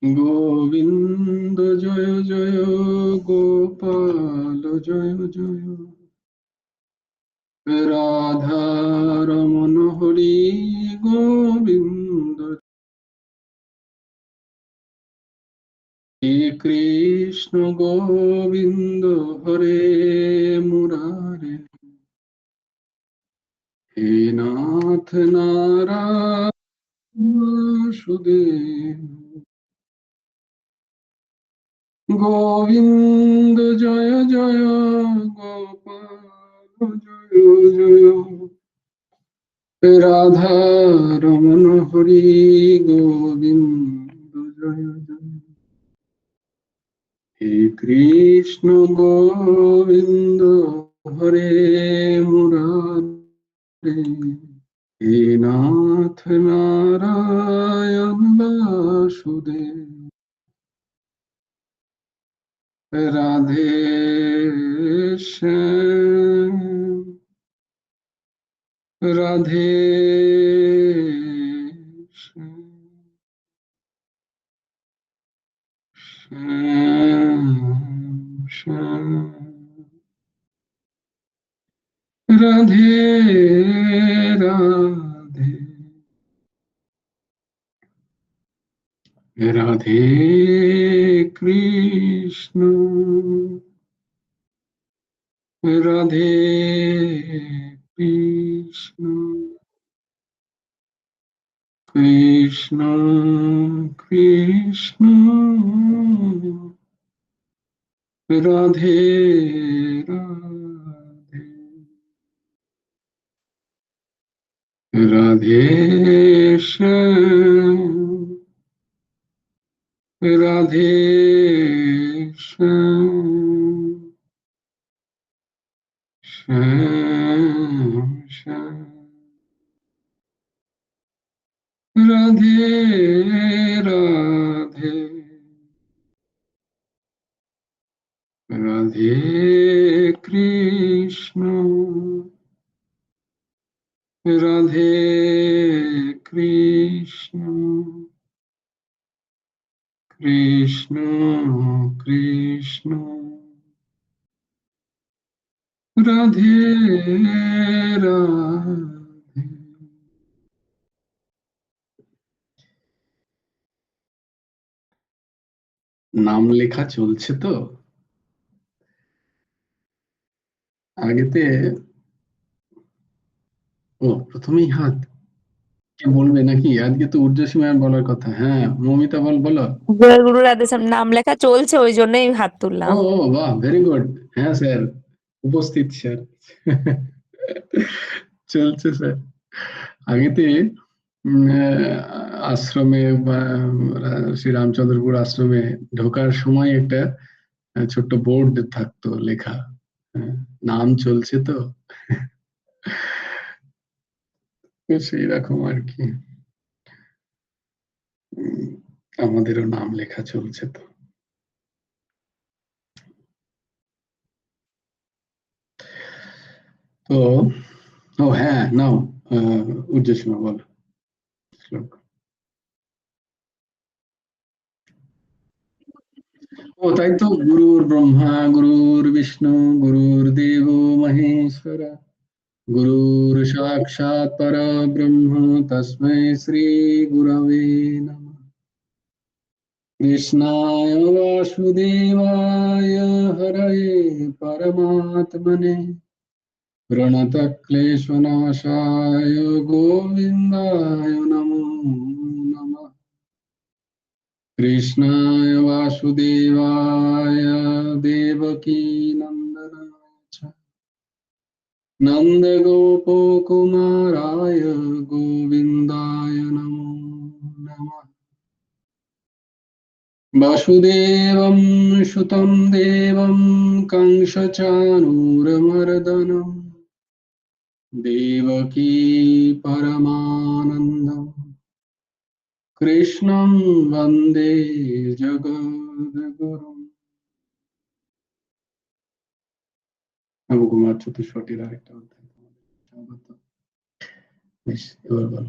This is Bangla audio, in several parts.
গোবিন্দ জয় জয়, গোপাল জয় জয়, রাধা রমণ হরি গোবিন্দ, হে কৃষ্ণ গোবিন্দ হরে মুরারে, হে নাথ নারায়ণ বাসুদেব, গোবিন্দ জয় জয়, গোপাল জয় জয়, রাধা রমণ হরি গোবিন্দ জয় জয়, হে কৃষ্ণ গোবিন্দ হরে মুরারে, হে নাথ নারায়ণ বাসুদেব, রাধে শ্যাম রাধে শ্যাম শ্যাম শ্যাম, রাধে রাধে, রাধে কৃষ্ণ, রাধে কৃষ্ণ, কৃষ্ণ কৃষ্ণ, রাধে রাধে, রাধে শ্যাম রাধে শ্যাম শ্যাম শ্যাম, রাধে রাধে, রাধে কৃষ্ণ, রাধে কৃষ্ণ, কৃষ্ণ কৃষ্ণ, রাধে রাধে। নাম লেখা চলছে তো, আগেতে প্রথমেই হাত কে বলবে নাকি? আজকে তো ঊর্ধ্বসীমার বলার কথা। হ্যাঁ মমিতা বলো। জয় গুরু রাধেশ্যাম, নাম লেখা চলছে, ওই জন্যই হাত তুললাম। ও বাহ, ভেরি গুড। হ্যাঁ স্যার, উপস্থিত স্যার। চলছে স্যার। আগেতে আশ্রমে বা শ্রী রামচন্দ্রপুর আশ্রমে ঢোকার সময় একটা ছোট্ট বোর্ড থাকতো লেখা, নাম চলছে তো, সেই রকম আর কি। আমাদেরও নাম লেখা চলছে তো। তো হ্যাঁ নাও, ঊর্ধ্বসীমা বলো শ্লোক। তাই তো, গুরুর ব্রহ্মা গুরুর বিষ্ণু গুরুর্দেব মহেশ্বর, গুরুর সাক্ষাৎ পরব্রহ্ম তস্मै শ্রী গুরবে নমঃ। কৃষ্ণায় বাসুদেবায় হরয়ে পরমাত্মনে, प्रणतक्लेशनाशाय गोविन्दाय नमो नमः। कृष्णाय वासुदेवाय देवकीनन्दनाय च नन्दगोपकुमाराय गोविन्दाय नमो नमः। वासुदेवं सुतं देवं कंसचाणूरमर्दनम् देवकी परमानन्दम् कृष्णं वन्दे जगद्गुरुम्। নবকুমার চতুষ্পটির আরেকটা অধ্যায় সম্ভবত। বেশ, এবার বল।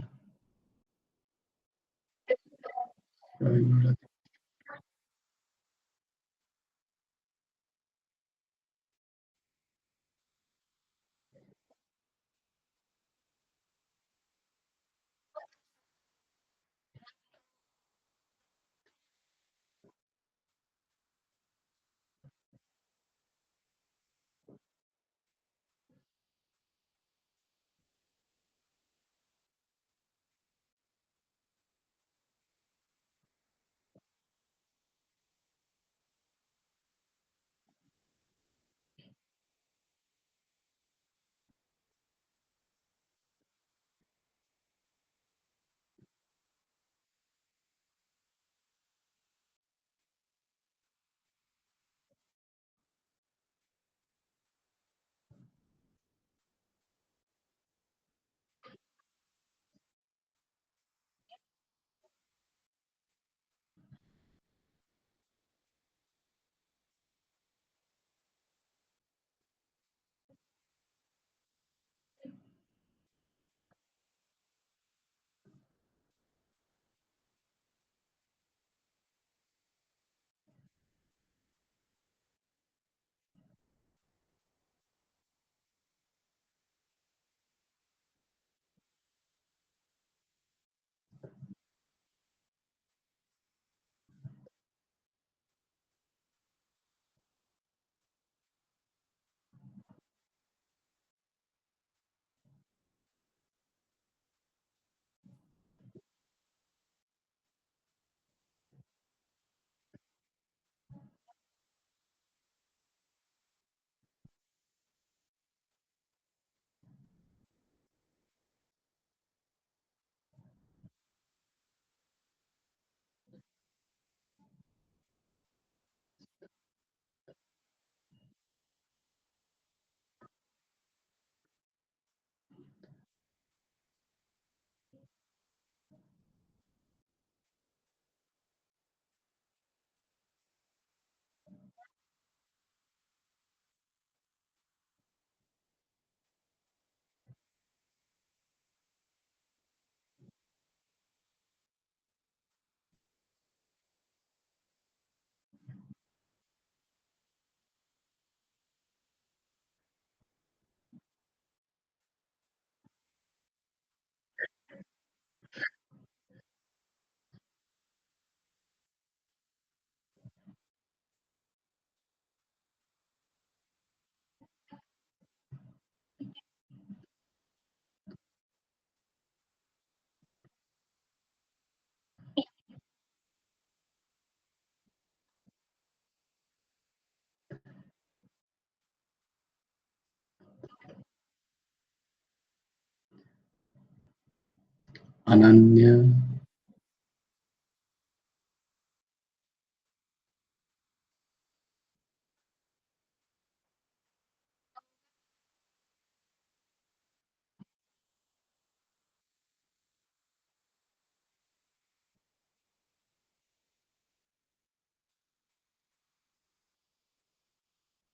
অনন্য।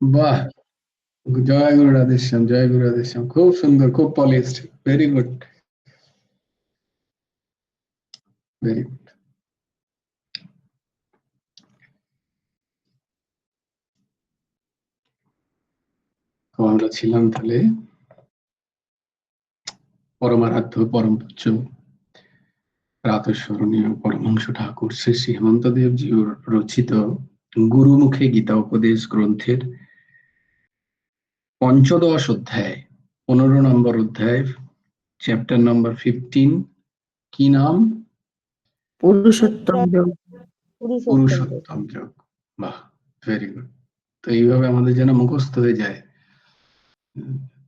বাহ, জয় গুরু রাধেশ্যাম, জয় গুরু রাধেশ্যাম, খুব সুন্দর, খুব polished, very good, very good. তো আমরা ছিলাম তাহলে পরমারাধ্য পরম পূজ্য প্রাতঃস্মরণীয় পরমহংস ঠাকুর শ্রী শ্রী হেমন্ত দেবজি রচিত গুরুমুখে গীতা উপদেশ গ্রন্থের পঞ্চদশ অধ্যায়, 15 নম্বর অধ্যায়, চ্যাপ্টার নাম্বার 15। কি নাম? পুরুষোত্তম যোগ। পুরুষোত্তম যোগ। বাহ, ভেরি গুড। তো এইভাবে আমাদের যেন মুখস্থ হয়ে যায়।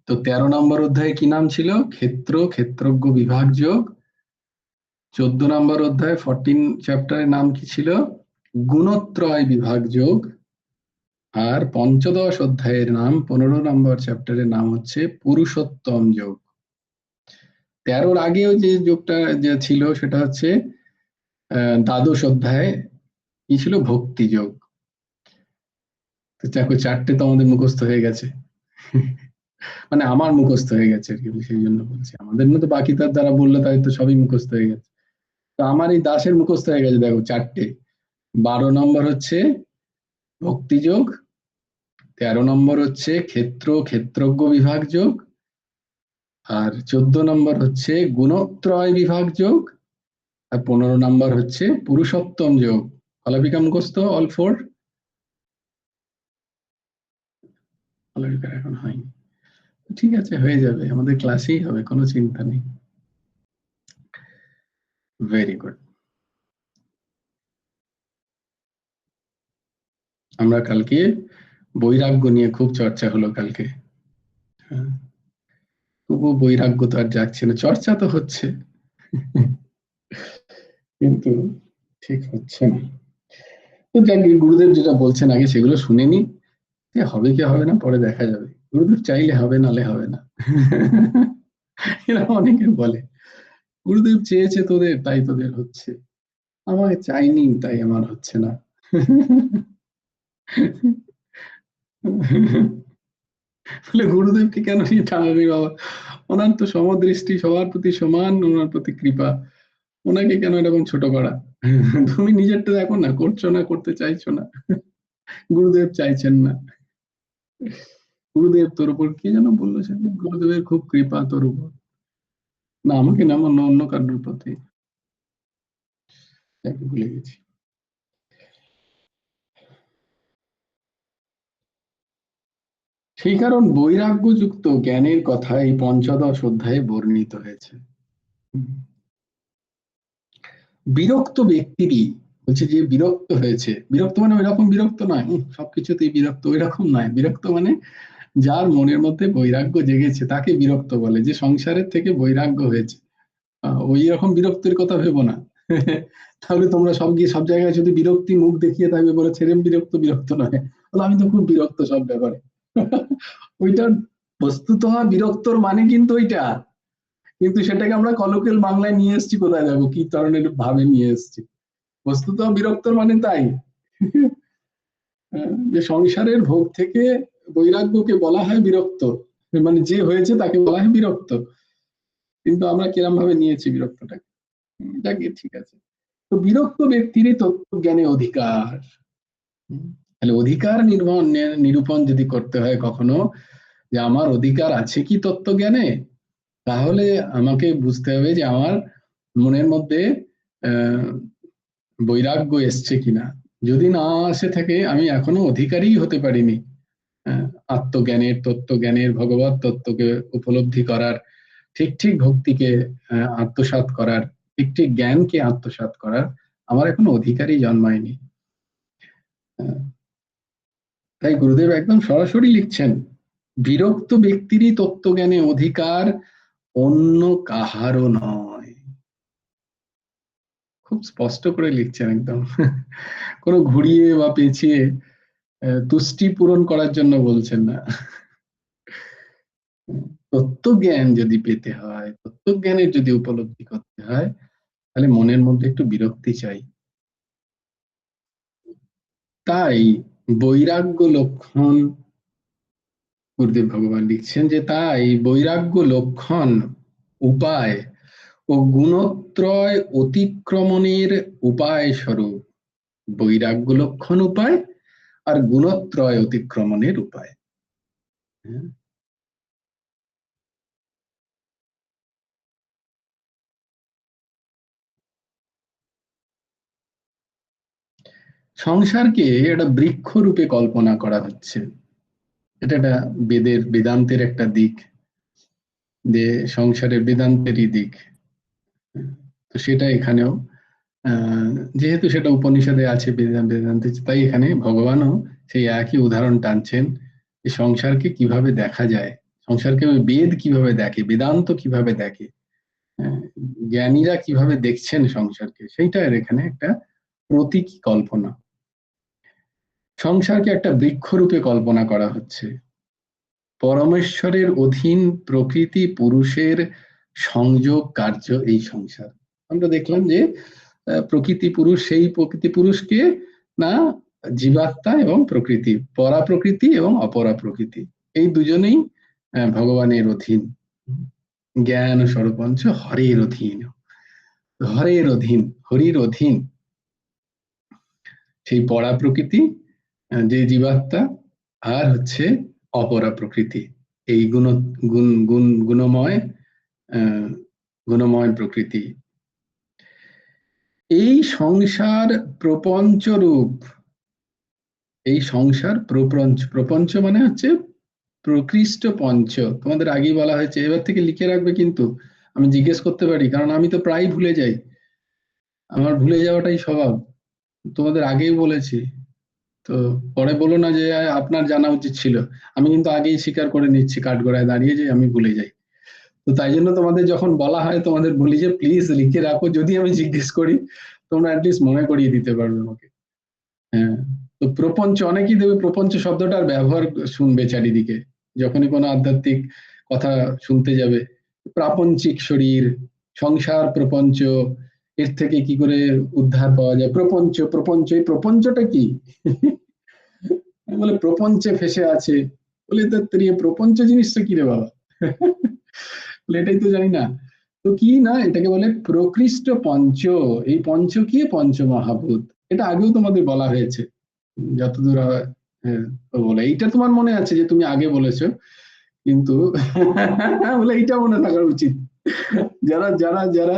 তো 13 নম্বর অধ্যায়ে কি নাম ছিল? ক্ষেত্র ক্ষেত্রজ্ঞ বিভাগ যোগ। 14 নম্বর অধ্যায় 14 চ্যাপ্টারের নাম কি ছিল? গুণত্রয় বিভাগ যোগ। আর পঞ্চদশ অধ্যায়ের নাম 15 নম্বর চ্যাপ্টারের নাম হচ্ছে পুরুষোত্তম যোগ। 13-র আগেও যে যোগটা যে ছিল সেটা হচ্ছে দ্বাদশ অধ্যায় কি ছিল? ভক্তি যোগ। তো দেখো, 4টে তো আমাদের মুখস্থ হয়ে গেছে। মানে আমার মুখস্থ হয়ে গেছে আর কি, সেই জন্য বলছি। আমাদের মতো বাকি তার দ্বারা বললে তাই তো সবই মুখস্থ হয়ে গেছে। তো আমার এই দাসের মুখস্থ হয়ে গেছে, দেখো 4টে। 12 নম্বর হচ্ছে ভক্তি যোগ, 13 নম্বর হচ্ছে ক্ষেত্র ক্ষেত্রজ্ঞ বিভাগ যোগ, আর 14 নম্বর হচ্ছে গুণত্রয় বিভাগ যোগ, আর 15 নম্বর হচ্ছে পুরুষোত্তম যোগ। ফলাফিকা মুখস্থ অল 4? ফলাফিকা এখন হয়নি, ঠিক আছে, হয়ে যাবে, আমাদের ক্লাসেই হবে, কোনো চিন্তা নেই। Very good. আমরা কালকে বৈরাগ্য নিয়ে খুব চর্চা হলো কালকে। হ্যাঁ, তবুও বৈরাগ্য তো আর যাচ্ছে না, চর্চা তো হচ্ছে কিন্তু ঠিক হচ্ছে না। তো যাক, গুরুদেব যেটা বলছেন আগে সেগুলো শুনে নি, হবে কি হবে না পরে দেখা যাবে। গুরুদেব চাইলে হবে, নালে হবে না। এরা অনেকে বলে গুরুদেব চেয়েছে তোদের তাই তোদের হচ্ছে, আমাকে চাইনি তাই আমার হচ্ছে না। বলে গুরুদেবকে কেন নিয়ে টানাবি বাবা, ওনার তো সমদৃষ্টি, সবার প্রতি সমান, ওনার প্রতি কৃপা, ওনাকে কেন এরকম ছোট করা? তুমি নিজেরটা দেখো না, করছো না, করতে চাইছো না, গুরুদেব চাইছেন না। গুরুদেব তোর উপর কি যেন বললো সে, গুরুদেবের খুব কৃপা তোর উপর, না আমাকে না, অন্য অন্য কারোর প্রতি, ভুলে গেছি। সেই কারণ বৈরাগ্যযুক্ত জ্ঞানের কথা এই পঞ্চদশ অধ্যায়ে বর্ণিত হয়েছে। বিরক্ত ব্যক্তিরই বলছে, যে বিরক্ত হয়েছে, বিরক্ত মানে ওইরকম বিরক্ত নয় সবকিছুতেই বিরক্ত, ওইরকম নয়। বিরক্ত মানে যার মনের মধ্যে বৈরাগ্য জেগেছে তাকে বিরক্ত বলে, যে সংসারের থেকে বৈরাগ্য হয়েছে। ওই রকম বিরক্তির কথা ভেবো না। তাহলে তোমরা সব গিয়ে সব জায়গায় যদি বিরক্তি মুখ দেখিয়ে থাকবে, বলে ছেড়েম বিরক্ত, বিরক্ত নয়, বলে আমি তো খুব বিরক্ত সব ব্যাপারে। ওইটার বস্তুত বিরক্তর মানে কিন্তু ওইটা, কিন্তু সেটাকে আমরা কলোকিয়াল বাংলায় নিয়ে এসেছি, কোথায় যাবো, কি ধরনের ভাবে নিয়ে এসেছি। বস্তুত বিরক্তর মানে তাই, যে সংসারের ভোগ থেকে বৈরাগ্যকে বলা হয় বিরক্ত, মানে যে হয়েছে তাকে বলা হয় বিরক্ত। কিন্তু আমরা কিরম ভাবে নিয়েছি বিরক্তটাকে, যাকে ঠিক আছে। তো বিরক্ত ব্যক্তিরই তত্ত্বজ্ঞানে অধিকার। তাহলে অধিকার নিরূপণ যদি করতে হয় কখনো, যে আমার অধিকার আছে কি তত্ত্বজ্ঞানে, তাহলে আমাকে বুঝতে হবে যে আমার মনের মধ্যে বৈরাগ্য এসছে কিনা। যদি না আসে থাকে, আমি এখনো অধিকারী হতে পারিনি আত্মজ্ঞানের, তত্ত্বজ্ঞানের, ভগবত তত্ত্বকে উপলব্ধি করার, ঠিক ঠিক ভক্তিকে আত্মসাৎ করার, ঠিক ঠিক জ্ঞানকে আত্মসাৎ করার আমার এখনো অধিকারই জন্মায়নি। তাই গুরুদেব একদম সরাসরি লিখছেন, বিরক্ত ব্যক্তিরই তত্ত্বজ্ঞানে অধিকার, অন্য কাহারও নয়। খুব স্পষ্ট করে লিখছেন একদম। কোনো ঘুরিয়ে বা পেঁচিয়ে তুষ্টি পূরণ করার জন্য বলছেন না। তত্ত্বজ্ঞান যদি পেতে হয়, তত্ত্বজ্ঞানের যদি উপলব্ধি করতে হয়, তাহলে মনের মধ্যে একটু বিরক্তি চাই। তাই বৈরাগ্য লক্ষণ, গুরুদেব ভগবান লিখছেন যে তাই বৈরাগ্য লক্ষণ, উপায় ও গুণত্রয় অতিক্রমণের উপায় স্বরূপ বৈরাগ্য লক্ষণ উপায় আর গুণত্রয় অতিক্রমণের উপায়। সংসারকে একটা বৃক্ষ রূপে কল্পনা করা হচ্ছে। এটা একটা বেদান্তের একটা দিক, যে সংসারের বেদান্তেরই দিক। তো সেটা এখানেও যেহেতু সেটা উপনিষদে আছে, বেদান্তে, তাই এখানে ভগবানও সেই একই উদাহরণ টানছেন যে সংসারকে কিভাবে দেখা যায়, সংসারকে বেদ কিভাবে দেখে, বেদান্ত কিভাবে দেখে, জ্ঞানীরা কিভাবে দেখছেন সংসারকে, সেইটার এখানে একটা প্রতীকী কল্পনা। সংসারকে একটা বৃক্ষরূপে কল্পনা করা হচ্ছে। পরমেশ্বরের অধীন প্রকৃতি পুরুষের সংযোগ কার্য এই সংসার। আমরা দেখলাম যে প্রকৃতি পুরুষ, সেই প্রকৃতি পুরুষকে না জীবাত্মা এবং প্রকৃতি, পরা প্রকৃতি এবং অপরা প্রকৃতি, এই দুজনেই ভগবানের অধীন। জ্ঞান স্বরূপঞ্চ হরের অধীন, হরের অধীন, হরির অধীন সেই পরা প্রকৃতি, যে জীবাত্মা, আর হচ্ছে অপরা প্রকৃতি, এই গুণময় গুণময় প্রকৃতি। এই সংসার প্রপঞ্চ রূপ, এই সংসার প্রপঞ্চ, প্রপঞ্চ মানে হচ্ছে প্রকৃষ্ট পঞ্চ। তোমাদের আগেই বলা হয়েছে, এবার থেকে লিখে রাখবে, কিন্তু আমি জিজ্ঞেস করতে পারি, কারণ আমি তো প্রায় ভুলে যাই, আমার ভুলে যাওয়াটাই স্বভাব। তোমাদের আগেই বলেছি, তো পরে বলো না যে আপনার জানা উচিত ছিল। আমি কিন্তু আগেই স্বীকার করে নিচ্ছি কাঠগড়ায় দাঁড়িয়ে যে আমি ভুলে যাই। তো তাই জন্য তোমাদের যখন বলা হয় তোমাদের বলি যে প্লিজ লিখে রাখো, যদি আমি জিজ্ঞেস করি তোমরা অ্যাটলিস্ট মনে করিয়ে দিতে পারবে আমাকে। হ্যাঁ, তো প্রপঞ্চ, অনেকেই দেবে প্রপঞ্চ শব্দটার ব্যবহার শুনবে চারিদিকে, যখনই কোনো আধ্যাত্মিক কথা শুনতে যাবে, প্রাপঞ্চিক শরীর, সংসার প্রপঞ্চ, এর থেকে কি করে উদ্ধার পাওয়া যায়, প্রপঞ্চ, প্রপঞ্চ, এই প্রপঞ্চটা কি? বলে প্রপঞ্চে ফেসে আছে, বলে তো প্রপঞ্চ জিনিসটা কি রে বাবা? বলে এটাই তো জানি না। তো কি না, এটাকে বলে প্রকৃষ্ট পঞ্চ। এই পঞ্চ কি? পঞ্চ মহাভূত। এটা আগেও তোমাদের বলা হয়েছে যতদূর বলে, এইটা তোমার মনে আছে যে তুমি আগে বলেছো, কিন্তু বলে এইটা মনে থাকা উচিত। যারা যারা যারা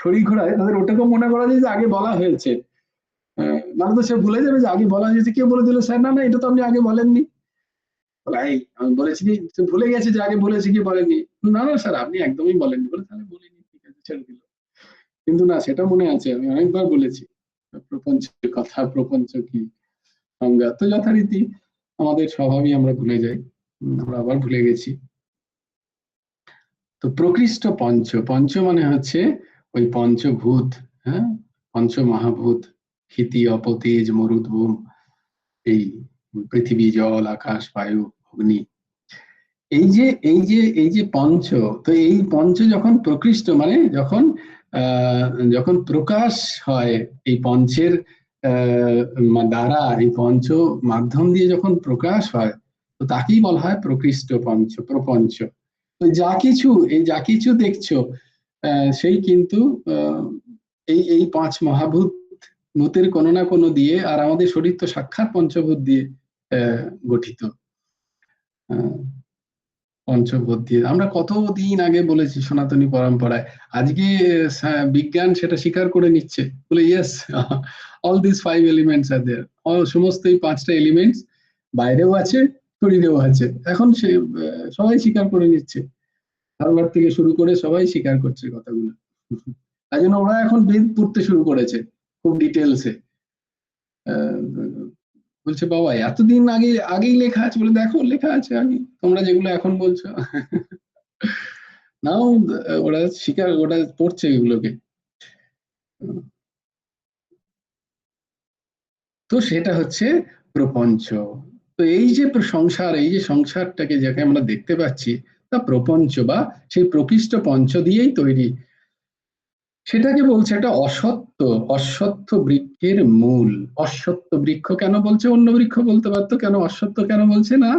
ছড়ি ঘোড়ায় তাদের ওটাকেও মনে করা যায় যে আগে বলা হয়েছে, নাহলে তো সে ভুলে যাবে যে আগে বলা হয়েছে। কেউ বলে দিল স্যার না না এটা তো আপনি আগে বলেননি, আমি বলেছি কি, ভুলে গেছে যে আগে বলেছি কি বলেনি। না না স্যার আপনি একদমই বলেননি, বলে তাহলে বলিনি, ঠিক আছে ছেড়ে দিল। কিন্তু না, সেটা মনে আছে, আমি অনেকবার বলেছি প্রপঞ্চের কথা, প্রপঞ্চ কি সংজ্ঞা। তো যথারীতি আমাদের স্বভাবই আমরা ভুলে যাই, আমরা আবার ভুলে গেছি। তো প্রকৃষ্ট পঞ্চ, পঞ্চ মানে হচ্ছে ওই পঞ্চভূত, হ্যাঁ, পঞ্চ মহাভূত, ক্ষিতি অপ তেজ মরুদ্ভূম, এই পৃথিবী জল আকাশ বায়ু অগ্নি, এই যে পঞ্চ। তো এই পঞ্চ যখন প্রকৃষ্ট মানে যখন যখন প্রকাশ হয় এই পঞ্চের দ্বারা, এই পঞ্চ মাধ্যম দিয়ে যখন প্রকাশ হয়, তো তাকেই বলা হয় প্রকৃষ্ট পঞ্চ, প্রপঞ্চ। তো যা কিছু দেখছো সেই কিন্তু এই পাঁচ মহাভূত, ভূতের কোনো না কোনো দিয়ে, আর আমাদের শরীর তো সাক্ষাৎ পঞ্চভূত দিয়ে গঠিত। পঞ্চভূত দিয়ে আমরা কতদিন আগে বলেছি সনাতনী পরম্পরায়, আজকে বিজ্ঞান সেটা স্বীকার করে নিচ্ছে, বলে ইয়েস, অল দিস 5 এলিমেন্টস আর দেয়ার, সমস্ত এই 5টা এলিমেন্টস বাইরেও আছে, শরীরেও আছে। এখন সে সবাই স্বীকার করে নিচ্ছে, হার্ভার্ড থেকে শুরু করে সবাই স্বীকার করছে কথাগুলো। তাই জন্য ওরা এখন বেদ পড়তে শুরু করেছে খুব ডিটেলসে। বলছে বাবা এতদিন আগেই লেখা আছে, বলে দেখো লেখা আছে আগে, তোমরা যেগুলো এখন বলছো। নাও ওরা পড়ছে এগুলোকে। তো সেটা হচ্ছে প্রপঞ্চ। তো এই যে সংসার, এই যে সংসারটাকে যাকে আমরা দেখতে পাচ্ছি, তা প্রপঞ্চ বা সেই প্রকৃষ্ট পঞ্চ দিয়েই তৈরি। সেটাকে বলছে একটা অসত্য, অশ্বত্থ বৃক্ষের মূল। অশ্বত্থ বৃক্ষ কেন বলছে, অন্য বৃক্ষ বলতে পারতো, কেন অশ্বত্থ কেন বলছে না?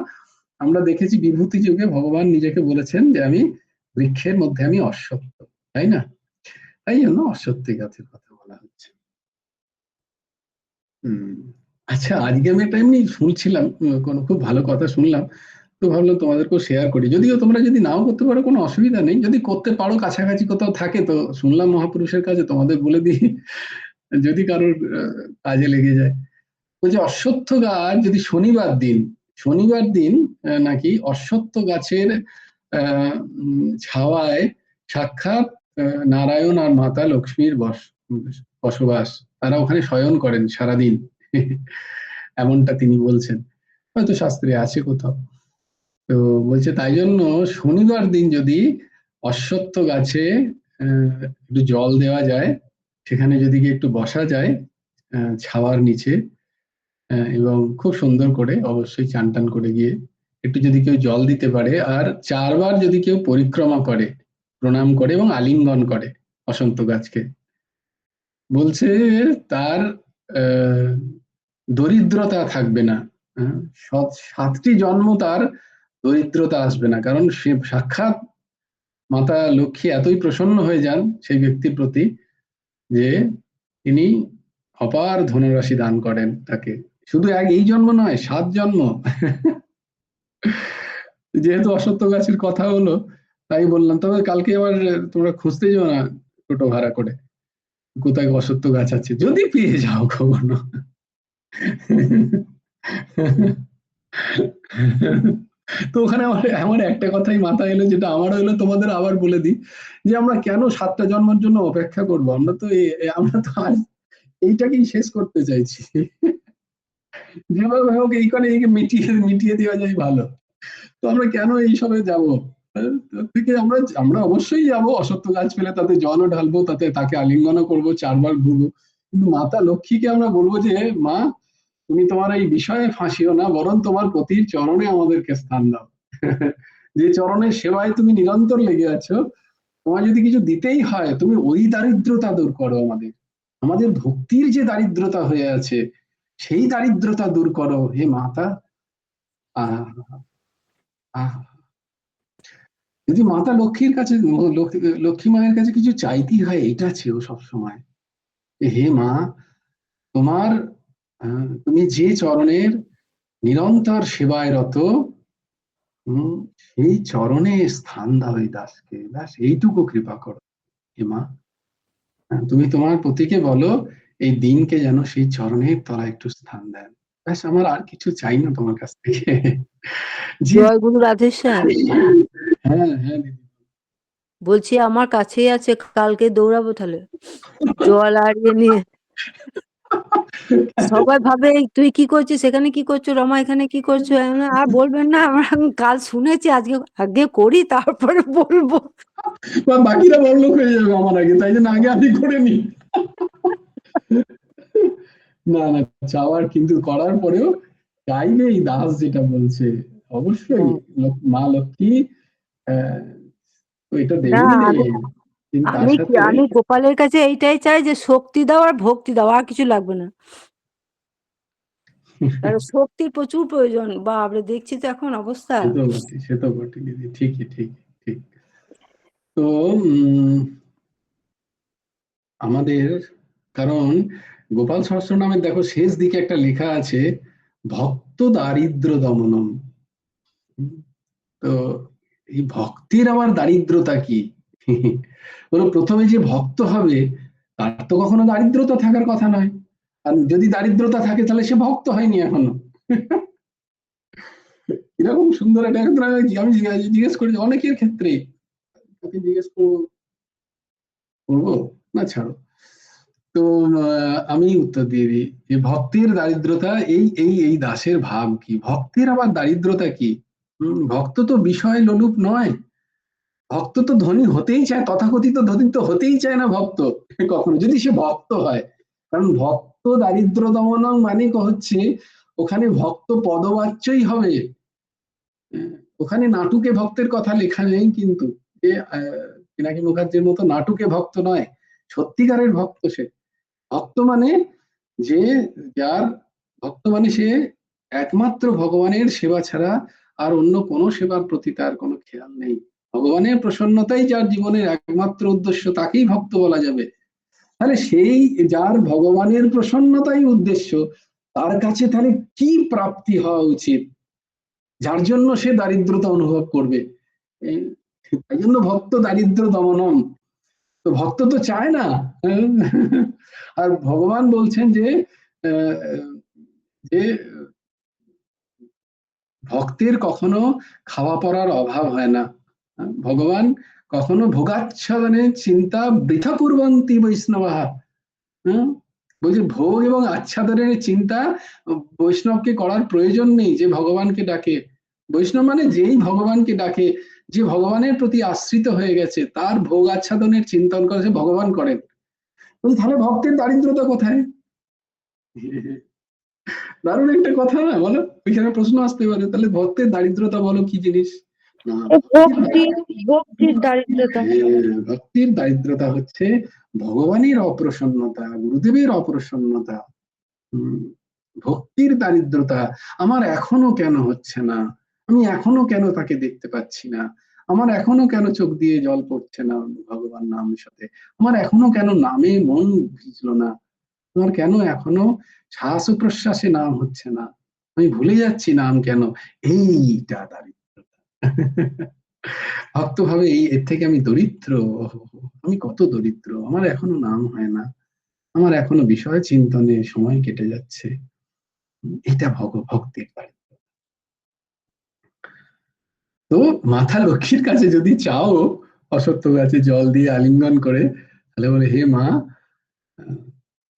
আমরা দেখেছি বিভূতি যুগে ভগবান নিজেকে বলেছেন যে আমি বৃক্ষের মধ্যে আমি অশ্বত্থ, তাই না? তাই জন্য অশ্বত্থী গাছের কথা বলা হচ্ছে। হম। আচ্ছা, আজকে আমি একটা এমনি শুনছিলাম, কোনো খুব ভালো কথা শুনলাম, তো ভাবলাম তোমাদেরকেও শেয়ার করি। যদিও তোমরা যদি নাও করতে পারো কোনো অসুবিধা নেই, যদি করতে পারো কাছাকাছি কোথাও থাকে তো শুনলাম মহাপুরুষের কাছে, তোমাদের বলে দিই যদি কারোর কাজে লেগে যায়। বলছে অশ্বত্থ গাছ যদি শনিবার দিন নাকি অশ্বত্থ গাছের ছাওয়ায় সাক্ষাৎ নারায়ণ আর মাতা লক্ষ্মীর বসবাস, তারা ওখানে শয়ন করেন সারাদিন এমনটা তিনি বলছেন, হয়তো শাস্ত্রে আছে কোথাও। তো বলছে তাই জন্য শনিবার দিন যদি অশ্বত্থ গাছে একটু জল দেওয়া যায়, সেখানে যদি গিয়ে একটু বসা যায় ছাওয়ার নিচে, এবং খুব সুন্দর করে অবশ্যই চান টান করে গিয়ে একটু যদি কেউ জল দিতে পারে, আর 4 বার যদি কেউ পরিক্রমা করে, প্রণাম করে এবং আলিঙ্গন করে অশ্বত্থ গাছকে, বলছে তার দরিদ্রতা থাকবে না। 7টি জন্ম তার দরিদ্রতা আসবে না, কারণ সে সাক্ষাৎ মাতা লক্ষ্মী এতই প্রসন্ন হয়ে যান সেই ব্যক্তির প্রতি যে তিনি অপার ধনরাশি দান করেন তাকে। শুধু এই জন্ম নয়, 7 জন্ম। যেহেতু অশ্বত্থ গাছের কথা হলো তাই বললাম। তবে কালকে আবার তোমরা খুঁজতে যাও না টোটো ভাড়া করে কোথায় অশ্বত্থ গাছ আছে, যদি পেয়ে যাও কখনো। তো ওখানে আমার একটা কথাই মাথায় এলো, যেটা আমারও এলো, তোমাদের আবার বলে দিই, যে আমরা কেন 7টা জন্মের জন্য অপেক্ষা করব? আমরা তো আজ এইটাকেই শেষ করতে চাইছি। যেভাবে হোক এইখানে মিটিয়ে মিটিয়ে দেওয়া যায় ভালো। তো আমরা কেন এইসবে যাব? তার থেকে আমরা অবশ্যই যাব, অশ্বত্থ গাছ পেলে তাতে জলও ঢালবো, তাতে তাকে আলিঙ্গনও করবো, 4 বার ঘুরবো। কিন্তু মাতা লক্ষ্মীকে আমরা বলবো যে মা, তুমি তোমার এই বিষয়ে ফাঁসিও না, বরং তোমার পতির চরণে আমাদেরকে স্থান দাও। যে চরণের সেবায় তুমি নিরন্তর লেগে আছো, তোমার যদি কিছু দিতেই হয় তুমি ওই দারিদ্রতা দূর করো, আমাদের ভক্তির যে দারিদ্রতা হয়ে আছে সেই দারিদ্রতা দূর করো হে মাতা। আহ আহ যদি মাতা লক্ষ্মীর কাছে, লক্ষ্মী মায়ের কাছে কিছু চাইতেই হয়, এটা চেয়েও সবসময়, হে মা, তোমার তুমি যে চরণের নিরন্তর সেবায় রত, সেই চরণে স্থান দাও এই দাসকে, দাস এইটুকু কৃপা করো হে মা। তুমি তোমার পতিকে বলো এই দিনকে যেন সেই চরণের তলায় একটু স্থান দেন, ব্যাস, আমার আর কিছু চাই না তোমার কাছ থেকে। যে জয় গুরু রাধেশ্যাম। হ্যাঁ হ্যাঁ দিদি। বলছি আমার কাছেই আছে, কালকে দৌড়াবো তাহলে জল আর ইয়ে নিয়ে। সবাই ভাবে তুই কি করছিস, সেখানে কি করছো, রমা এখানে কি করছো, আর বলবেন না, আমরা কাল শুনেছি, আজকে আগে করি তারপরে বলবো। বা বাকিরা বড়লোক হয়ে যাবে আমার আগে, তাই জন্য আগে আমি করে নি। না না, চাওয়ার কিন্তু করার পরেও চাইলে এই দাস যেটা বলছে, অবশ্যই মা লক্ষ্মী তো এটা না দেবেনই আমি দেবেন, কিন্তু তার আমি সাথে আমি গোপালের কাছে এইটাই চাই যে শক্তি দাও আর ভক্তি দাও, আর কিছু লাগবে না। তার শক্তির প্রচুর প্রয়োজন, বাপরে দেখছি তো এখন অবস্থা। সে তো বটে দিদি, ঠিকই ঠিক ঠিক। তো আমাদের, কারণ গোপাল সহস্রনামে দেখো শেষ দিকে একটা লেখা আছে, ভক্ত দারিদ্র দমনম। তো এই ভক্তির আবার দারিদ্রতা কি? বলো, প্রথমে যে ভক্ত হবে তার তো কখনো দারিদ্রতা থাকার কথা নয়, আর যদি দারিদ্রতা থাকে তাহলে সে ভক্ত হয়নি এখনো। এরকম সুন্দর একটা ক্ষেত্রে আমি জিজ্ঞেস করি অনেকের ক্ষেত্রে, তাকে জিজ্ঞেস করবো না, ছাড়ো। তো আমি উত্তর দিয়ে দিই যে ভক্তির দারিদ্রতা এই এই এই দাসের ভাব কি, ভক্তের আবার দারিদ্রতা কি? ভক্ত তো বিষয় লোলুপ নয়, ভক্ত তো ধনী তথাকথিত ধনী তো হতেই চায় না ভক্ত কখনো, যদি সে ভক্ত হয়। কারণ ভক্ত দারিদ্র দমনং মানে হচ্ছে ওখানে ভক্ত পদবাচ্যই হবে। ওখানে নাটুকে ভক্তের কথা লেখা নেই, কিন্তু যে পিনাকি মুখার্জির মতো নাটুকে ভক্ত নয়, সত্যিকারের ভক্ত সে। ভক্ত মানে যে যার ভক্ত মানে সে একমাত্র ভগবানের সেবা ছাড়া আর অন্য কোনো সেবার প্রতি তার কোনো খেয়াল নেই। ভগবানের প্রসন্নতাই যার জীবনের একমাত্র উদ্দেশ্য, তাকেই ভক্ত বলা যাবে। তাহলে সেই যার ভগবানের প্রসন্নতাই উদ্দেশ্য, তার কাছে তাহলে কি প্রাপ্তি হওয়া উচিত যার জন্য সে দারিদ্রতা অনুভব করবে? তাই জন্য ভক্ত দারিদ্র দমনম। তো ভক্ত তো চায় না। আর ভগবান বলছেন যে যে ভক্তের কখনো খাওয়া পড়ার অভাব হয় না। ভগবান কখনো ভোগাচ্ছাদনের চিন্তা বৃথা কুর্বন্তি বৈষ্ণবাহা। বলছে ভোগ এবং আচ্ছাদনের চিন্তা বৈষ্ণবকে করার প্রয়োজন নেই, যে ভগবানকে ডাকে। বৈষ্ণব মানে যেই ভগবানকে ডাকে, যে ভগবানের প্রতি আশ্রিত হয়ে গেছে, তার ভোগ আচ্ছাদনের চিন্তন করে ভগবান করেন। তাহলে ভক্তের দারিদ্রতা কোথায়? দারুণ একটা কথা না, বলো? ওইখানে প্রশ্ন আসতে পারে, তাহলে ভক্তের দারিদ্রতা বলো কি জিনিস? না, ভক্তির দারিদ্রতা। ভক্তির দারিদ্রতা হচ্ছে ভগবানের অপ্রসন্নতা, গুরুদেবের অপ্রসন্নতা। ভক্তির দারিদ্রতা আমার এখনো কেন হচ্ছে না, আমি এখনো কেন তাকে দেখতে পাচ্ছি না, আমার এখনো কেন চোখ দিয়ে জল পড়ছে না ভগবান নামের সাথে, আমার এখনো কেন নামে মন ভিজলো না, আমার কেন এখনো শ্বাস প্রশ্বাসে নাম হচ্ছে না, আমি ভুলে যাচ্ছি নাম কেন? এইটা দারিদ্রতা। ভক্ত ভাবে এর থেকে আমি দরিদ্র, আমি কত দরিদ্র, আমার এখনো নাম হয় না, আমার এখনো বিষয় চিন্তনে সময় কেটে যাচ্ছে। এটা ভক্তির দারিদ্র। তো মাতা লক্ষ্মীর কাছে যদি চাও অশ্বত্থ গাছে জল দিয়ে আলিঙ্গন করে, তাহলে বলে হে মা,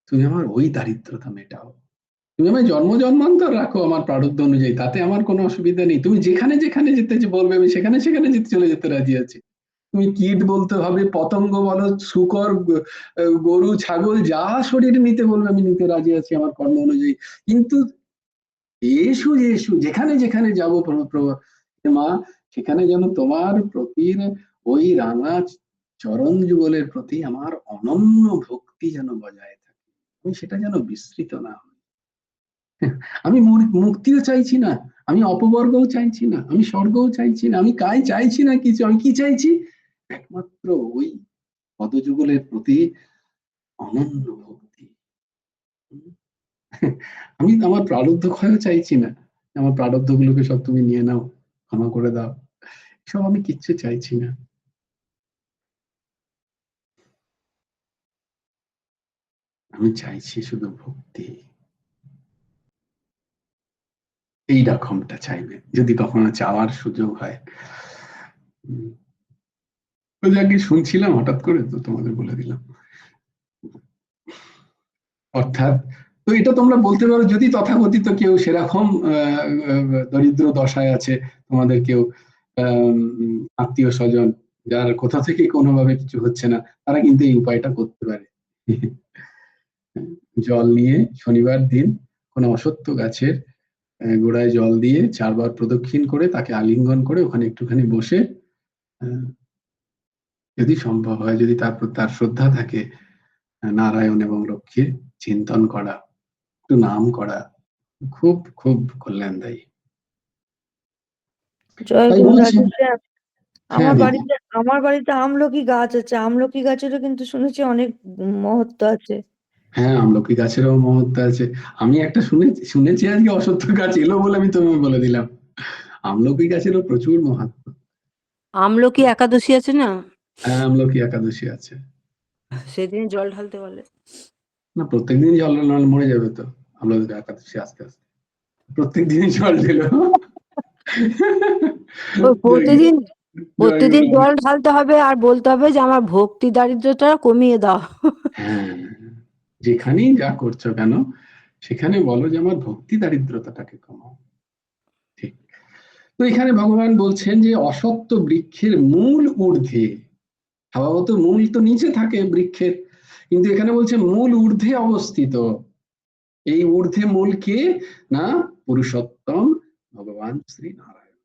তুমি আমার ওই দারিদ্রতা মেটাও, তুমি আমায় জন্ম জন্মান্তর রাখো আমার প্রারব্ধ অনুযায়ী, তাতে আমার কোনো অসুবিধা নেই, তুমি যেখানে যেখানে যেতে বলবে আমি সেখানে সেখানে যেতে চলে যেতে রাজি আছি। তুমি কীট বলতে হবে, পতঙ্গ বলো, শুকর, গরু, ছাগল, যা শরীর নিতে বলবে আমি নিতে রাজি আছি আমার কর্ম অনুযায়ী। কিন্তু এসু এসু যেখানে যেখানে যাবো মা, সেখানে যেন তোমার প্রতির ওই রাঙা চরণ যুগলের প্রতি আমার অনন্য ভক্তি যেন বজায় থাকে, আমি সেটা যেন বিস্মৃত না হয়। আমি মুক্তিও চাইছি না, আমি অপবর্গও চাইছি না, আমি স্বর্গও চাইছি না, আমি কাই চাইছি না কিছু, আমি কি চাইছি? একমাত্র ওই পদযুগলের প্রতি অনন্য ভক্তি। আমি আমার প্রারব্ধ ক্ষয়ও চাইছি না, আমার প্রারব্ধ গুলোকে সব তুমি নিয়ে নাও, ক্ষমা করে দাও, সব আমি কিচ্ছু চাইছি না। আমি চাইছি শুধু ভক্তি। এই রকমটা চাইবে যদি কখনো চাওয়ার সুযোগ হয়। যাকে শুনছিলাম হঠাৎ করে, তো তোমাদের বলে দিলাম। অর্থাৎ তো এটা তোমরা বলতে পারো, যদি তথাকথিত কেউ সেরকম দরিদ্র দশায় আছে, তোমাদের কেউ আত্মীয় স্বজন যার কোথা থেকে কোনোভাবে কিছু হচ্ছে না, তারা কিন্তু এই উপায়টা করতে পারে। জল নিয়ে শনিবার দিন কোনো অশ্বত্থ গাছের গোড়ায় জল দিয়ে 4 বার প্রদক্ষিণ করে তাকে আলিঙ্গন করে ওখানে একটুখানি বসে, যদি সম্ভব হয়, যদি তার শ্রদ্ধা থাকে, নারায়ণ এবং লক্ষ্মীর চিন্তন করা, একটু নাম করা, খুব খুব কল্যাণদায়ী। জয় তাই গুরু বলছি। রাজেশ। হ্যাঁ দিদি। আমার বাড়িতে আমলকি গাছ আছে, আমলকি গাছেরও কিন্তু শুনেছি অনেক মহত্ব আছে। হ্যাঁ, আমলকি গাছেরও মহত্ব আছে। আমি একটা শুনেছি আজকে অশ্বত্থ গাছ এলো বলে আমি তোমায় বলে দিলাম, আমলকি গাছেরও প্রচুর মাহাত্ম্য। আমলকি একাদশী আছে না? হ্যাঁ, আমলকি একাদশী আছে। সেদিন জল ঢালতে বলে। না, প্রত্যেকদিন জল ঢাললে মরে যাবে তো আমলকি একাদশী আস্তে আস্তে, প্রত্যেকদিন জল ঢেলো। প্রতিদিন জল ঢালতে হবে আর বলতে হবে যে আমার ভক্তি দারিদ্রতা কমিয়ে দাও। হ্যাঁ, যেখানেই যা করছো কেন সেখানে বলো যে আমার ভক্তি দারিদ্রতাটাকে কমাও। ঠিক। তো এখানে ভগবান বলছেন যে অসত্য বৃক্ষের মূল ঊর্ধ্বে, স্বভাবত মূল তো নিচে থাকে বৃক্ষের, কিন্তু এখানে বলছে মূল ঊর্ধ্বে অবস্থিত এই ঊর্ধ্বে মূল কে না পুরুষোত্তম ভগবান শ্রী নারায়ণ।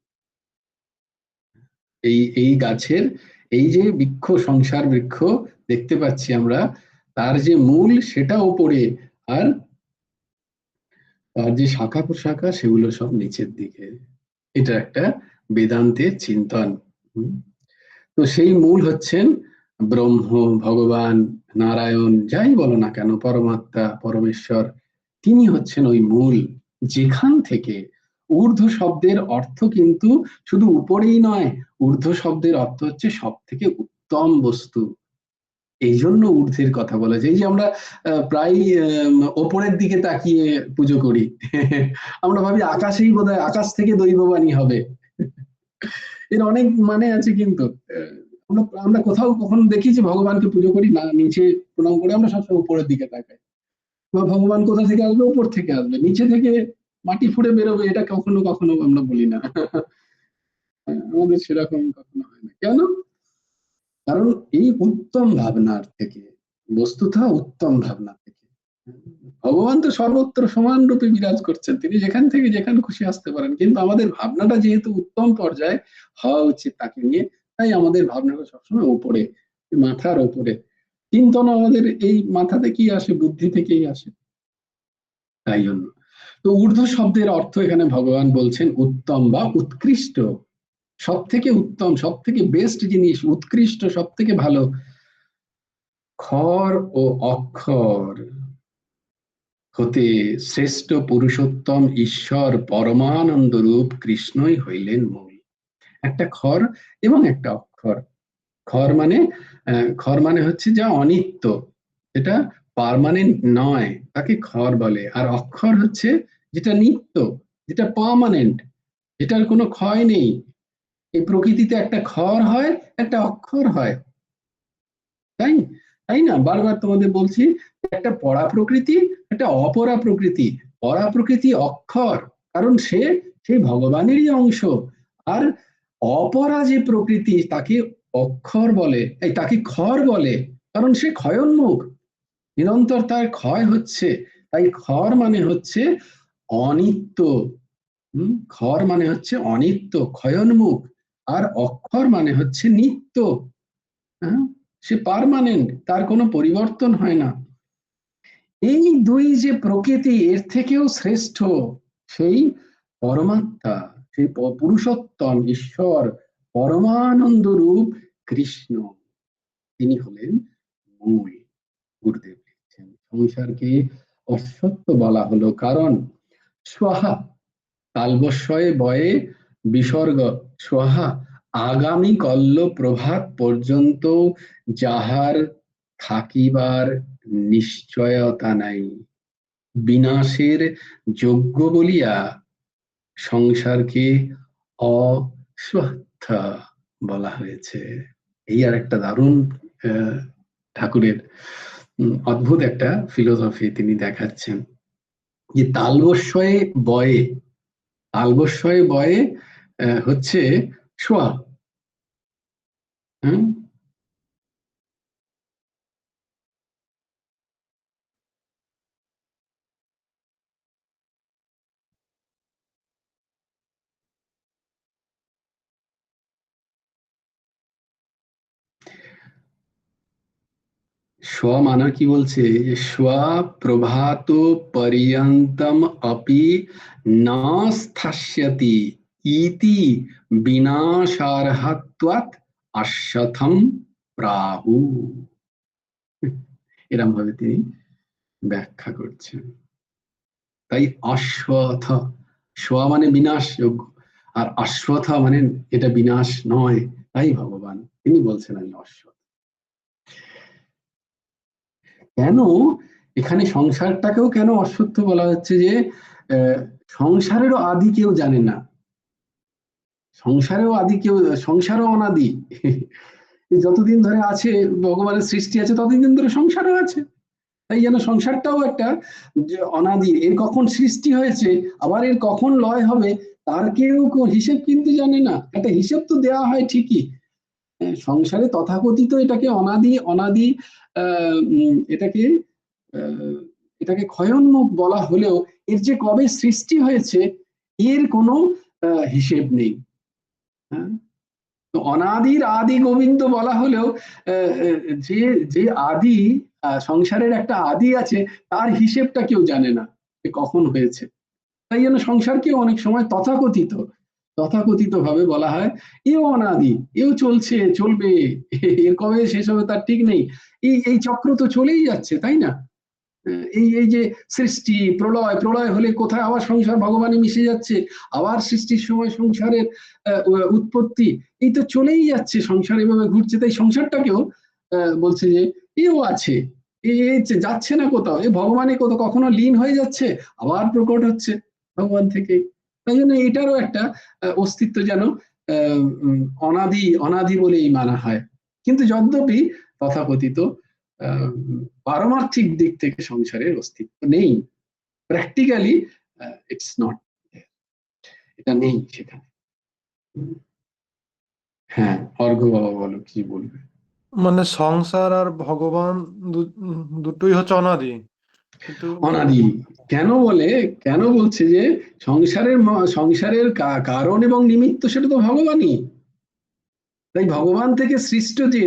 এই গাছের এই যে বৃক্ষ, সংসার বৃক্ষ দেখতে পাচ্ছি আমরা, তার যে মূল সেটা ওপরে, আর তার যে শাখা প্রশাখা সেগুলো সব নিচের দিকে। এটা একটা বেদান্তের চিন্তন। তো সেই মূল হচ্ছেন ব্রহ্ম, ভগবান, নারায়ণ, যাই বলো না কেন, পরমাত্মা, পরমেশ্বর, তিনি হচ্ছেন ওই মূল, যেখান থেকে ঊর্ধ্ব শব্দের অর্থ কিন্তু শুধু উপরেই নয়, ঊর্ধ্ব শব্দের অর্থ হচ্ছে সব থেকে উত্তম বস্তু। এই জন্য ঊর্ধ্বের কথা বলা যায়। এই যে আমরা প্রায় ওপরের দিকে তাকিয়ে পুজো করি আমরা ভাবি আকাশেই বোধহয়, আকাশ থেকে দৈববাণী হবে। এর অনেক মানে আছে, কিন্তু আমরা কোথাও কখনো দেখি যে ভগবানকে পুজো করি না, নিচে প্রণাম করে আমরা সবসময় উপরের দিকে তাকাই। বা ভগবান কোথা থেকে আসবে? উপর থেকে আসবে, নিচে থেকে মাটি ফুঁড়ে বেরোবে, এটা কখনো কখনো আমরা বলি না আমাদের সেরকম কখনো হয় না। কেন? কারণ এই উত্তম ভাবনার থেকে, বস্তুত উত্তম ভাবনা থেকে, ভগবান তো সর্বত্র সমান রূপে বিরাজ করছেন, তিনি যেখান থেকে যেখানে খুশি আসতে পারেন, কিন্তু আমাদের ভাবনাটা যেহেতু উত্তম পর্যায়ে হওয়া উচিত তাকে নিয়ে, তাই আমাদের ভাবনাটা সবসময় উপরে, মাথার উপরে। চিন্তন আমাদের এই মাথা থেকেই আসে, বুদ্ধি থেকেই আসে, তাই জন্য। তো ঊর্ধ্ব শব্দের অর্থ এখানে ভগবান বলছেন উত্তম বা উৎকৃষ্ট, সব থেকে উত্তম, সব থেকে বেস্ট জিনিস, উৎকৃষ্ট, সব থেকে ভালো। ক্ষর ও অক্ষর হতে শ্রেষ্ঠ পুরুষোত্তম ঈশ্বর পরমানন্দ রূপ কৃষ্ণই হইলেন মূল। একটা ক্ষর এবং একটা অক্ষর। ক্ষর মানে হচ্ছে যা অনিত্য, যেটা পার্মানেন্ট নয়, তাকে ক্ষর বলে। আর অক্ষর হচ্ছে যেটা নিত্য, যেটা পার্মানেন্ট, যেটার কোনো ক্ষয় নেই। এই প্রকৃতিতে একটা ক্ষর হয়, একটা অক্ষর হয়, তাই তাই না? বারবার তোমাদের বলছি, একটা পরা প্রকৃতি, একটা অপরা প্রকৃতি। পরা প্রকৃতি অক্ষর, কারণ সেই ভগবানেরই অংশ। আর অপরা যে প্রকৃতি তাকে অক্ষর বলে, তাকে ক্ষর বলে, কারণ সে ক্ষয়োন্মুখ, নিরন্তর তার ক্ষয় হচ্ছে। তাই ক্ষর মানে হচ্ছে অনিত্য। ক্ষর মানে হচ্ছে অনিত্য, ক্ষয়োন্মুখ। আর অক্ষর মানে হচ্ছে নিত্য। হ্যাঁ, সে পার্মানেন্ট, তার কোনো পরিবর্তন হয় না। এই দুই যে প্রকৃতি, এর থেকেও শ্রেষ্ঠ সেই পরমাত্মা, সেই পুরুষোত্তম ঈশ্বর, পরমানন্দ রূপ কৃষ্ণ, তিনি হলেন মূল। গুরুদেব লিখছেন সংসারকে অসত্য বলা হলো কারণ স্বাহা, তালবস্বয়ে বয়ে বিসর্গ, স্বাহা আগামী কল্ল প্রভাত পর্যন্ত যাহার থাকিবার নিশ্চয়তা নাই, বিনাশের যোগ্য বলিয়া সংসারকে অস্বার্থা বলা হয়েছে। এই আর একটা দারুণ ঠাকুরের অদ্ভুত একটা ফিলোসফি তিনি দেখাচ্ছেন, যে তালবস্বয়ে বয়ে, তালবস্বয়ে বয়ে হচ্ছে সোয়া। হম সোয়া মানা কি বলছে, যে সোয়া প্রভাত পর্যন্তম অপি না স্থাস্যতি ইতি বিনাশার্হত্বাৎ অশ্বথম প্রাহু। এরম ভাবে তিনি ব্যাখ্যা করছেন। তাই অশ্বথ, সোয়া মানে বিনাশযোগ্য, আর অশ্বথ মানে এটা বিনাশ নয়, তাই ভগবান তিনি বলছেন আমি অশ্বথ। কেন এখানে সংসারটাকেও কেন অশ্বত্থ বলা হচ্ছে? যে সংসারেরও আদি কেউ জানে না, সংসারেও আদি কেউ, সংসারও অনাদি যতদিন ধরে আছে ভগবানের সৃষ্টি আছে ততদিন ধরে সংসারও আছে। তাই যেন সংসারটাও একটা যে অনাদি, এর কখন সৃষ্টি হয়েছে আবার এর কখন লয় হবে তার কেউ হিসেব কিন্তু জানে না। একটা হিসেব তো দেওয়া হয় ঠিকই, সংসারে তথাকথিত এটাকে অনাদি, অনাদি এটাকে এটাকে ক্ষয়োন্মুখ বলা হলেও এর যে কবে সৃষ্টি হয়েছে এর কোনো হিসেব নেই। হ্যাঁ, তো অনাদির আদি গোবিন্দ বলা হলেও যে যে আদি সংসারের একটা আদি আছে তার হিসেবটা কেউ জানে না যে কখন হয়েছে। তাই জন্য সংসারকেও অনেক সময় তথাকথিত ভাবে বলা হয় এও অনাদি, এও চলছে, চলবে, এর কবে শেষ হবে তার ঠিক নেই। এই চক্র তো চলেই যাচ্ছে, তাই না? এই যে সৃষ্টি প্রলয়, প্রলয় হলে কোথায় আবার সংসার ভগবানই মিশে যাচ্ছে, আবার সৃষ্টির সময় সংসারের উৎপত্তি, এই তো চলেই যাচ্ছে, সংসার এভাবে ঘুরছে। তাই সংসারটাকেও বলছে যে এও আছে, যাচ্ছে না কোথাও, এ ভগবানে কোথাও কখনো লীন হয়ে যাচ্ছে, আবার প্রকট হচ্ছে ভগবান থেকে। তাই জন্য এটারও একটা অস্তিত্ব যেন অনাদি অনাদি বলেই মানা হয়। কিন্তু যদ্যপি তথাকথিত পারমার্থিক দিক থেকে সংসারের অস্তিত্ব নেই, প্র্যাকটিক্যালি ইটস নট, এটা নেই সেখানে। হ্যাঁ, অর্ঘ্য বাবা বলো, কি বলবে? মানে সংসার আর ভগবান দুটোই হচ্ছে অনাদি, কিন্তু অনাদি কেন বলছে যে সংসারের কারণ এবং নিমিত্ত সেটা তো ভগবানই। তাই ভগবান থেকে সৃষ্ট যে,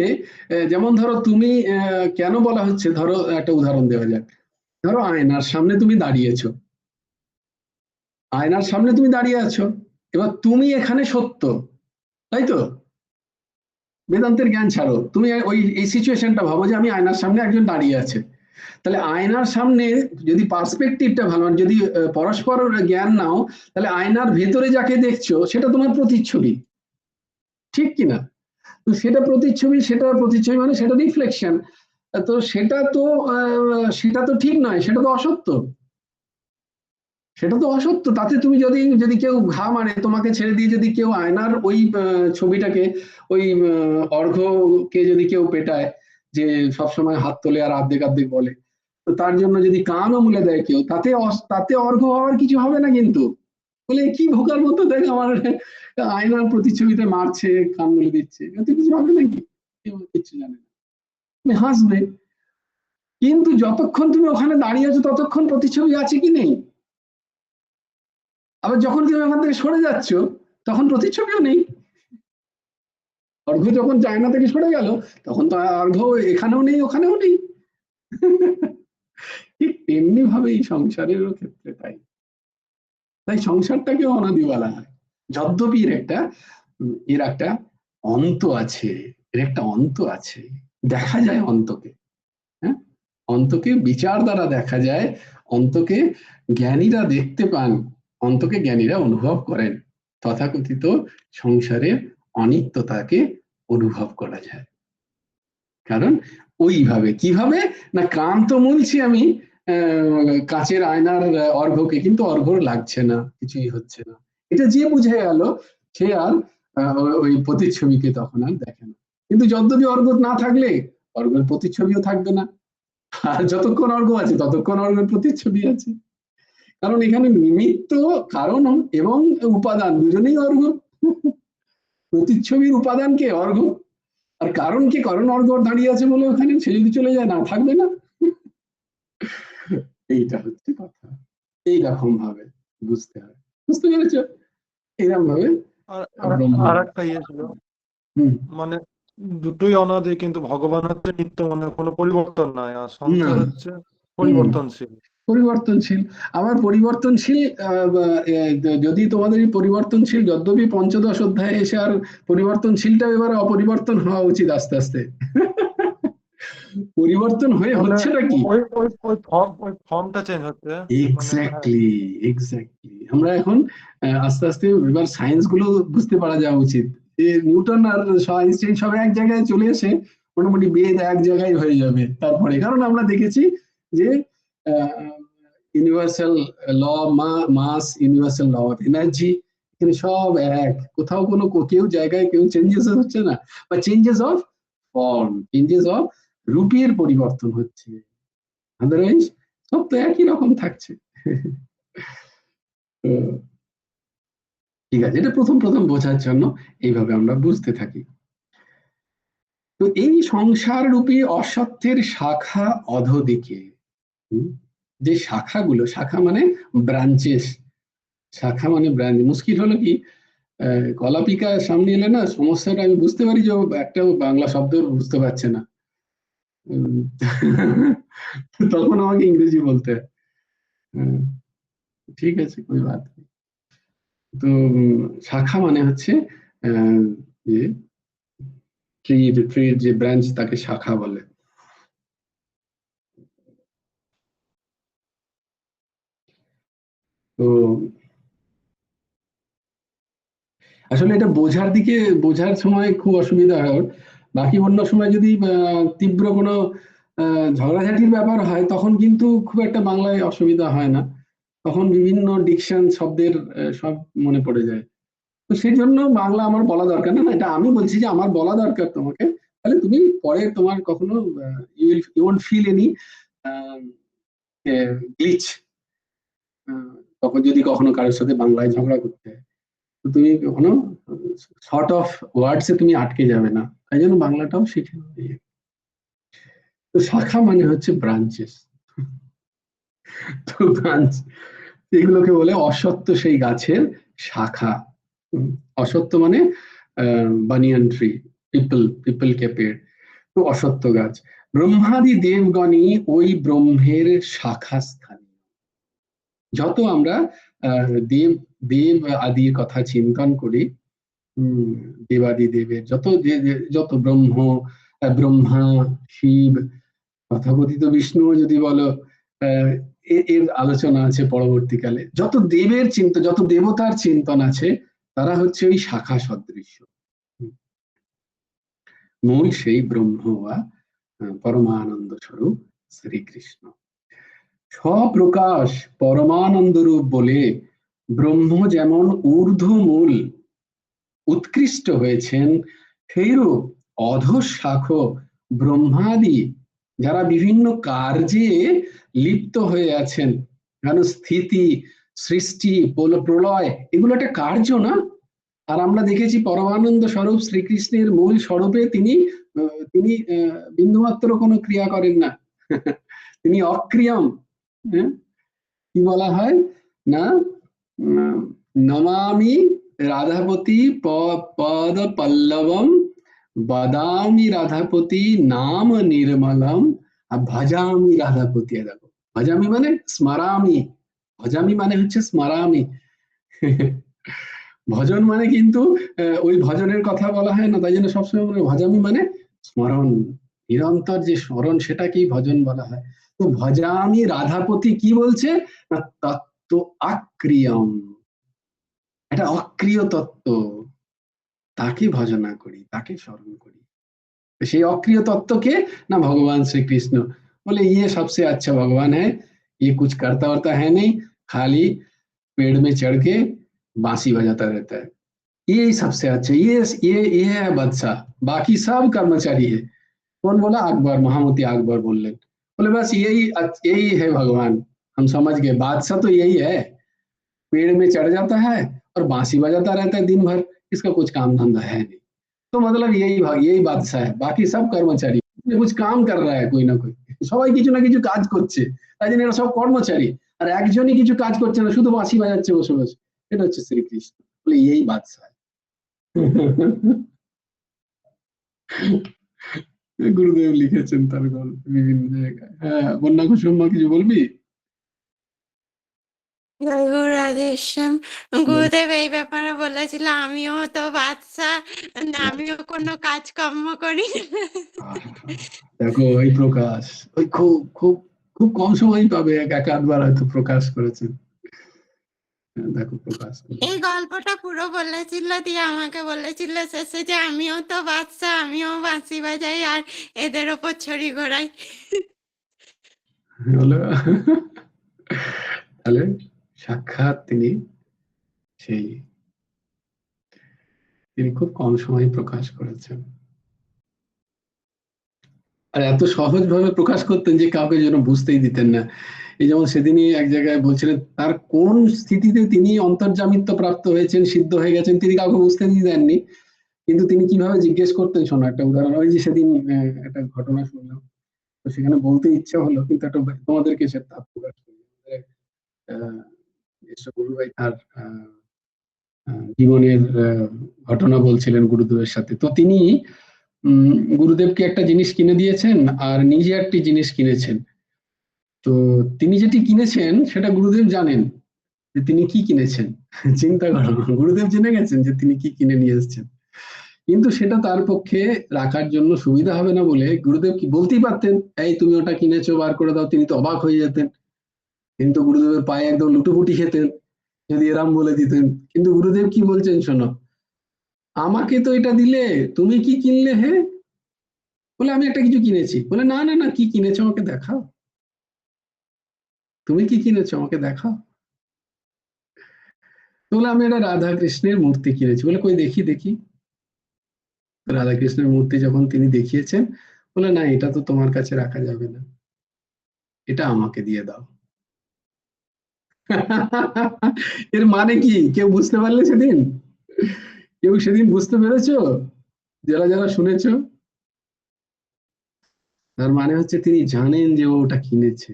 যেমন ধরো তুমি, কেন বলা হচ্ছে, ধরো একটা উদাহরণ দেওয়া যাক, ধরো আয়নার সামনে তুমি দাঁড়িয়েছো, আয়নার সামনে তুমি দাঁড়িয়ে আছো, এবার তুমি এখানে সত্য, তাই তো? বেদান্তের জ্ঞান ছাড়ো, তুমি এই সিচুয়েশনটা ভাবো যে আমি আয়নার সামনে একজন দাঁড়িয়ে আছে, তাহলে আয়নার সামনে যদি পার্সপেক্টিভটা ভালো, যদি পরস্পর জ্ঞান নাও, তাহলে আয়নার ভেতরে যাকে দেখছো সেটা তোমার প্রতিচ্ছবি, ঠিক কিনা? তো সেটা প্রতিচ্ছবি মানে সেটা রিফ্লেকশন। তো সেটা তো ঠিক নয়, সেটা তো অসত্য, তাতে তুমি যদি কেউ ঘা মারে তোমাকে ছেড়ে দিয়ে, যদি কেউ আয়নার ওই ছবিটাকে, ওই অর্ঘ্যকে যদি কেউ পেটায়, যে সবসময় হাত তোলে আর আর্ধেক বলে, তো তার জন্য যদি কানও মুলে দেয় কেউ, তাতে অর্ঘ্য হওয়ার কিছু হবে না। কিন্তু বলে কি ভোকার মতো, দেখ আমার আয়নার প্রতিচ্ছবিতে মারছে, কান মুলে দিচ্ছে, এতে কিছু হবে নাকি? কেউ কিছু জানে না, তুমি হাসবে। কিন্তু যতক্ষণ তুমি ওখানে দাঁড়িয়ে আছো ততক্ষণ প্রতিচ্ছবি আছে কি নেই? আবার যখন তুমি ওখান থেকে সরে যাচ্ছ তখন প্রতিচ্ছবিও নেই। অর্ঘ্য যখন চায়না থেকে সরে গেল তখন তো অর্ঘ্য এখানেও নেই, ওখানেও নেই। ঠিক তেমনি ভাবে এই সংসারেরও ক্ষেত্রে তাই সংসারটাকে অনাদি বলা হয়, যদ্যপি এর একটা অন্ত আছে, দেখা যায় অন্তকে। হ্যাঁ, অন্তকে বিচার দ্বারা দেখা যায়, অন্তকে জ্ঞানীরা দেখতে পান, অন্তকে জ্ঞানীরা অনুভব করেন। তথাকথিত সংসারের অনিত্যতাকে অনুভব করা যায়, কারণ ওইভাবে, কিভাবে না, কান তো মুলছি আমি কাচের আয়নার অর্ঘ্যকে, কিন্তু অর্ঘ্য লাগছে না, কিছুই হচ্ছে না, এটা যে বুঝে গেল সে আর ওই প্রতিচ্ছবিকে তখন আর দেখে না। কিন্তু যদ্যপি অর্ঘ্য না থাকলে অর্ঘ্যের প্রতিচ্ছবিও থাকবে না, আর যতক্ষণ অর্ঘ্য আছে ততক্ষণ অর্ঘ্যের প্রতিচ্ছবি আছে। কারণ এখানে নিমিত্ত, কারণ এবং উপাদান দুজনেই অর্ঘ্য। প্রতিচ্ছবির উপাদান কে? অর্ঘ্য। আর কারণ কি? কারণ অর্ঘ্য দাঁড়িয়ে আছে বলে ওখানে, সে যদি চলে যায় না থাকবে না। এইটা হচ্ছে কথা, এইরকম ভাবে বুঝতে হয়, বুঝতে পেরেছ? এইরকম ভাবে আর একটা ইয়ে ছিল, মানে দুটোই অনাদি কিন্তু ভগবান হচ্ছে নিত্য, মানে কোনো পরিবর্তন নাই, আর সংসার হচ্ছে পরিবর্তনশীল। আবার পরিবর্তনশীল, যদি তোমাদের এই পরিবর্তনশীল, যদ্যপি পঞ্চদশ অধ্যায়ে এসে আর পরিবর্তনশীলটা এবারে অপরিবর্তন হওয়া উচিত আস্তে আস্তে। পরিবর্তন হয়ে হচ্ছেটা কি? ওই ফর্মটা চেঞ্জ হচ্ছে। এক্স্যাক্টলি আমরা এখন আস্তে আস্তে এবার সায়েন্স গুলো বুঝতে পারা যাওয়া উচিত। নিউটন আর আইনস্টাইন সব এক জায়গায় চলে এসে মোটামুটি বেদ এক জায়গায় হয়ে যাবে তারপরে, কারণ আমরা দেখেছি যে universal law mass, universal law of energy, এখানে সব এক, কোথাও কোনো কেউ জায়গায় কেউ চেঞ্জেস হচ্ছে না, বা changes of form, changes of রূপের পরিবর্তন হচ্ছে, আদারওয়াইজ সব তো একই রকম থাকছে। ঠিক আছে, এটা প্রথম বোঝার জন্য এইভাবে আমরা বুঝতে থাকি। তো এই সংসার রূপী অসত্যের শাখা অধোদিকে, যে শাখাগুলো, শাখা মানে ব্রাঞ্চেস, শাখা মানে ব্রাঞ্চ। মুশকিল হলো কি, কলাপিকা সামনে এলে না সমস্যাটা আমি বুঝতে পারি যে ও একটা বাংলা শব্দ বুঝতে পারছে না, তখন আমাকে ইংরেজি বলতে হয়। ঠিক আছে, কোই বাত নেই। তো শাখা মানে হচ্ছে ট্রির যে ব্রাঞ্চ তাকে শাখা বলে। তো আসলে এটা বোঝার সময় খুব অসুবিধা হয়। বাকি অন্য সময় যদি তীব্র কোনো ঝগড়াঝাটির ব্যাপার হয় তখন কিন্তু খুব একটা বাংলায় অসুবিধা হয় না, তখন বিভিন্ন ডিকশন শব্দের সব মনে পড়ে যায়। তো সেই জন্য বাংলা আমার বলা দরকার না, এটা আমি বলছি যে আমার বলা দরকার তোমাকে, তাহলে তুমি পরে তোমার কখনো you won't feel any glitch, তখন যদি কখনো কারোর সাথে বাংলায় ঝগড়া করতে হয় তো তুমি কখনো শর্ট অফ ওয়ার্ডসে তুমি আটকে যাবে না, তাই জন্য বাংলাটাও শিখে নেবে। তো শাখা মানে হচ্ছে ব্রাঞ্চেস। তো ব্রাঞ্চ এগুলোকে বলে অশ্বত্থ, সেই গাছের শাখা। অশ্বত্থ মানে বানিয়ান ট্রি, পিপল কেপের, তো অশ্বত্থ গাছ। ব্রহ্মাদি দেবগণই ওই ব্রহ্মের শাখা স্থানীয়। যত আমরা দেব দেব আদির কথা চিন্তন করি, দেবাদি দেবের যত ব্রহ্মা, শিব, তথাকথিত বিষ্ণু যদি বলো, এর আলোচনা আছে পরবর্তীকালে। যত দেবের চিন্তন, যত দেবতার চিন্তন আছে তারা হচ্ছে ওই শাখা সদৃশ্য। মূল সেই ব্রহ্ম বা পরমানন্দ স্বরূপ শ্রীকৃষ্ণ। স্বপ্রকাশ পরমানন্দ রূপ বলে ব্রহ্ম যেমন ঊর্ধ্বমূল উৎকৃষ্ট হয়েছেন, সেইরূপ অধঃশাখ ব্রহ্মাদি যারা বিভিন্ন কার্যে লিপ্ত হয়ে আছেন, কেন স্থিতি, সৃষ্টি, প্রলয় এগুলো একটা কার্য না? আর আমরা দেখেছি পরমানন্দ স্বরূপ শ্রীকৃষ্ণের মূল স্বরূপে তিনি বিন্দুমাত্র কোনো ক্রিয়া করেন না। তিনি অক্রিয়ম। কি বলা হয় না, নমামি রাধাপতি পদ পল্লবম বদামি রাধাপতি নাম নির্মলম ভজামি রাধাপতি। দেখো, ভজামি মানে স্মরামি, ভজামি মানে হচ্ছে স্মরামি। ভজন মানে কিন্তু ওই ভজনের কথা বলা হয় না, তাই জন্য সবসময় মনে ভজামি মানে স্মরণ, নিরন্তর যে স্মরণ সেটাকেই ভজন বলা হয়। তো ভজামি রাধাপতি কি বলছে না, তত্ত্ব অক্রিয়ম, এটা অক্রিয় তত্ত্ব, তাকে ভজনা করি, তাকে স্মরণ করি। সেই অক্রিয় তত্ত্বকে না ভগবান শ্রীকৃষ্ণ বলে, ये सबसे अच्छा भगवान है, ये कुछ करता वरता है नहीं, खाली पेड़ में चढ़ के बांसी बजाता रहता है, ये सबसे अच्छा, ये है बादशाह, बाकी सब कर्मचारी है। कौन बोला? अकबर, महामती अकबर बोले, बोले बस यही है भगवान, हम समझ गए, बादशाह तो यही है, पेड़ में चढ़ जाता है और बांसी बजाता रहता है दिन भर, इसका कुछ काम धंधा है नहीं। तो मतलब यही बादशाह है, बाकी सब कर्मचारी, कुछ काम कर रहा है कोई ना कोई, সবাই কিছু না কিছু কাজ করছে, তাই জন্য এরা সব কর্মচারী, আর একজনই কিছু কাজ করছে না, শুধু বাঁশি বাজাচ্ছে বসে বসে, এটা হচ্ছে শ্রীকৃষ্ণ। বলে এই বাদশাহ। গুরুদেব লিখেছেন তার গল্প বিভিন্ন জায়গায়। হ্যাঁ, বন্যা কুসুম্মা কিছু বলবি? জয় গুরু রাধেশ্যাম। গুরুদেব এই ব্যাপারে বলেছিল আমিও তো বাচ্চা, আমিও কোনো কাজকর্ম করি না। দেখো এই প্রকাশ, ওই খুব খুব খুব কম সময় পাবে, এক আধবার হয়তো প্রকাশ করেছেন। দেখো প্রকাশ এই গল্পটা পুরো বলেছিল, দিয়ে আমাকে বলেছিল শেষে যে আমিও তো বাচ্চা, আমিও বাঁশি বাজাই আর এদের ওপর ছড়ি ঘোরাই। হলো। তাহলে সাক্ষাৎ তিনি খুব কম সময়ে প্রকাশ করেছেন, আর এত সহজ ভাবে প্রকাশ করতেন যে কাউকে যেন বুঝতেই দিতেন না। এই যেমন সেদিনই এক জায়গায় বলছিলেন তার কোন স্থিতিতে তিনি অন্তর্যামিত্ব প্রাপ্ত হয়েছেন, সিদ্ধ হয়ে গেছেন, তিনি কাউকে বুঝতে দিয়ে দেননি, কিন্তু তিনি কিভাবে জিজ্ঞেস করতেন শোনো একটা উদাহরণ। ওই যে সেদিন একটা ঘটনা শুনলাম, তো সেখানে বলতে ইচ্ছা হলো কিন্তু একটা তোমাদেরকে সেটা প্রকাশ করি। এসব গুরুভাই তার জীবনের ঘটনা বলছিলেন গুরুদেবের সাথে। তো তিনি গুরুদেবকে একটা জিনিস কিনে দিয়েছেন আর নিজে একটি জিনিস কিনেছেন। তো তিনি যেটি কিনেছেন সেটা গুরুদেব জানেন যে তিনি কি কিনেছেন। চিন্তা করো, গুরুদেব জেনে গেছেন যে তিনি কি কিনে নিয়ে এসেছেন, কিন্তু সেটা তার পক্ষে রাখার জন্য সুবিধা হবে না বলে গুরুদেব কি বলতেই পারতেন, এই তুমি ওটা কিনেছো বার করে দাও, তিনি তো অবাক হয়ে যেতেন, কিন্তু গুরুদেবের পায়ে একদম লুটোপুটি খেতেন যদি এরাম বলে দিতেন। কিন্তু গুরুদেব কি বলছেন শোনো, আমাকে তো এটা দিলে, তুমি কি কিনলে হে? বলে আমি একটা কিছু কিনেছি। বলে না না না, কি কিনেছো আমাকে দেখাও, তুমি কি কিনেছো আমাকে দেখাও। বলে আমি একটা রাধা কৃষ্ণের মূর্তি কিনেছি। বলে কই দেখি দেখি। রাধা কৃষ্ণের মূর্তি যখন তিনি দেখিয়েছেন, বলে না এটা তো তোমার কাছে রাখা যাবে না, এটা আমাকে দিয়ে দাও। এর মানে কি কেউ বুঝতে পারলে সেদিন? কেউ সেদিন বুঝতে পেরেছো? যারা যারা শুনেছো, তার মানে হচ্ছে তিনি জানেন যে ও ওটা কিনেছে।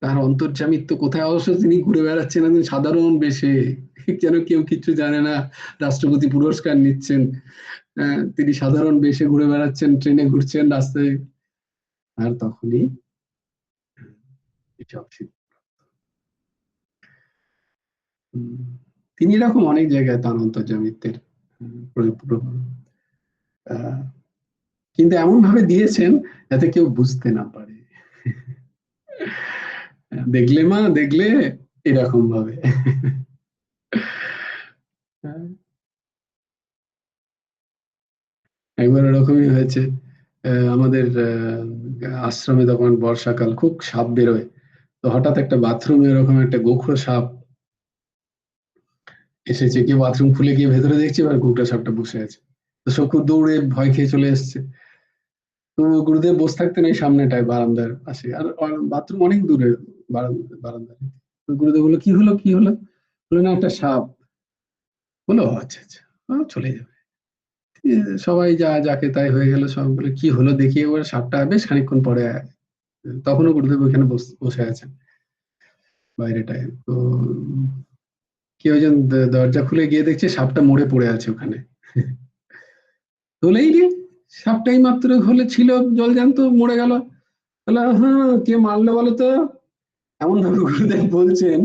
তার অন্তর্যামিত্ব কোথায়? অবশ্য তিনি ঘুরে বেড়াচ্ছেন একজন সাধারণ বেশে, যেন কেউ কিছু জানে না, রাষ্ট্রপতি পুরস্কার নিচ্ছেন, তিনি সাধারণ বেশে ঘুরে বেড়াচ্ছেন, ট্রেনে ঘুরছেন রাস্তায়, আর তখনই এসব তিনি এরকম অনেক জায়গায় তার অন্তর্যামিত্বের কিন্তু এমন ভাবে দিয়েছেন যাতে কেউ বুঝতে না পারে। দেখলে মা দেখলে, এরকম ভাবে। একবার এরকমই হয়েছে, আমাদের আশ্রমে তখন বর্ষাকাল, খুব সাপ বেরোয়। তো হঠাৎ একটা বাথরুমে এরকম একটা গোখরো সাপ এসেছে, কেউ বাথরুম খুলে গিয়ে ভেতরে দেখছে, এবার গোখরো সাপটা বসে আছে। তো সব খুব দৌড়ে ভয় খেয়ে চলে এসছে। তো গুরুদেব বসে থাকতেন এই সামনেটায় বারান্দার পাশে, আর বাথরুম অনেক দূরে বারান্দায়। তো গুরুদেব বললো কি হলো কি হলো? বললো না একটা সাপ। বলো আচ্ছা আচ্ছা, চলে যাবে। সবাই যাকে তাই হয়ে গেল, সব বলে কি হলো দেখি। এবার সাপটা বেশ খানিকক্ষণ পরে, তখনও গুরুদেব ওইখানে বসে আছেন বাইরেটায়। তো কেউ একজন দরজা খুলে গিয়ে দেখছে সাপটা মরে পড়ে আছে ওখানে। হলেই রে, সাপটাই মাত্র হলে ছিল জল জ্যান্ত, মরে গেল। বলে হ্যাঁ, কে মারলো বলো তো? এমন ভাবে গুরুদেব বলছেন।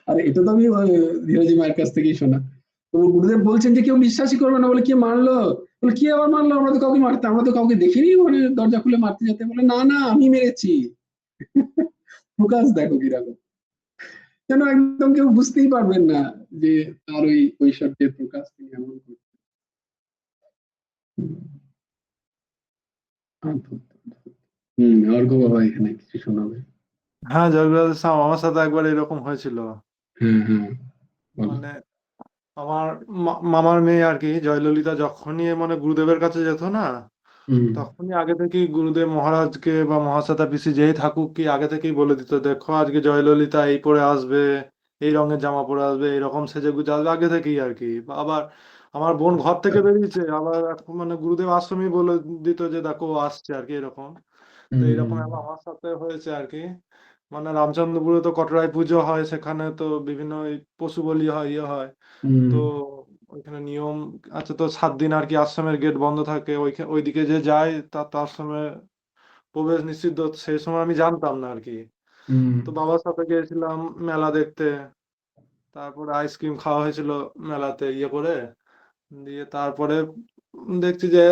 আর এটা তো আমি ধীরজি মায়ের কাছ থেকেই শোনা। তো গুরুদেব বলছেন যে কেউ বিশ্বাসই করবে না, বলে কে মারলো? বলে কি আবার মারলো? আমরা তো কাউকে মারতে, আমরা তো কাউকে দেখিনি মানে দরজা খুলে মারতে যেতে। বলে না না, আমি মেরেছি। প্রকাশ দেখো কিরকম, যেন একদম কেউ বুঝতেই পারবেন না যে তার ওই ঐশ্বর্যের প্রকাশ তিনি এমন করছেন। অর্ঘ্য বাবা এখানে কিছু শোনাবে। হ্যাঁ, জয়গুরু স্যার, আমার সাথে একবার এরকম হয়েছিল। হ্যাঁ হ্যাঁ, বলো। মানে আমার মামার মেয়ে আর কি, জয়ললিতা, যখনই মানে গুরুদেবের কাছে যেত না, হুম তখনই আগে থেকেই গুরুদেব মহারাজকে বা মহাশ্বেতা পিসি যেই থাকুক কি আগে থেকেই বলে দিত, দেখো আজকে জয়ললিতা এই পরে আসবে, এই রঙের জামা পরে আসবে, এইরকম সেজে গুজে আসবে, আগে থেকেই আর কি। আবার আমার বোন ঘর থেকে বেরিয়েছে, আবার মানে গুরুদেব আশ্রমেই বলে দিত যে দেখো ও আসছে আর কি, এরকম। তো হুম এরকম একবার আমার সাথে হয়েছে আর কি। মানে রামচন্দ্রপুরে তো কটরায় পুজো হয়, সেখানে তো বিভিন্ন ওই পশু বলি হয়, ইয়ে হয়। হুম তো ওইখানে নিয়ম আছে, তো 7 দিন আর কি আশ্রমের গেট বন্ধ থাকে, ওইদিকে যে যায় তার তো আশ্রমে প্রবেশ নিষিদ্ধ। সেই সময় আমি জানতাম না আর কি। হুম তো বাবার সাথে গিয়েছিলাম মেলা দেখতে, তারপরে আইসক্রিম খাওয়া হয়েছিল মেলাতে ইয়ে করে। দিয়ে তারপরে দেখছি যে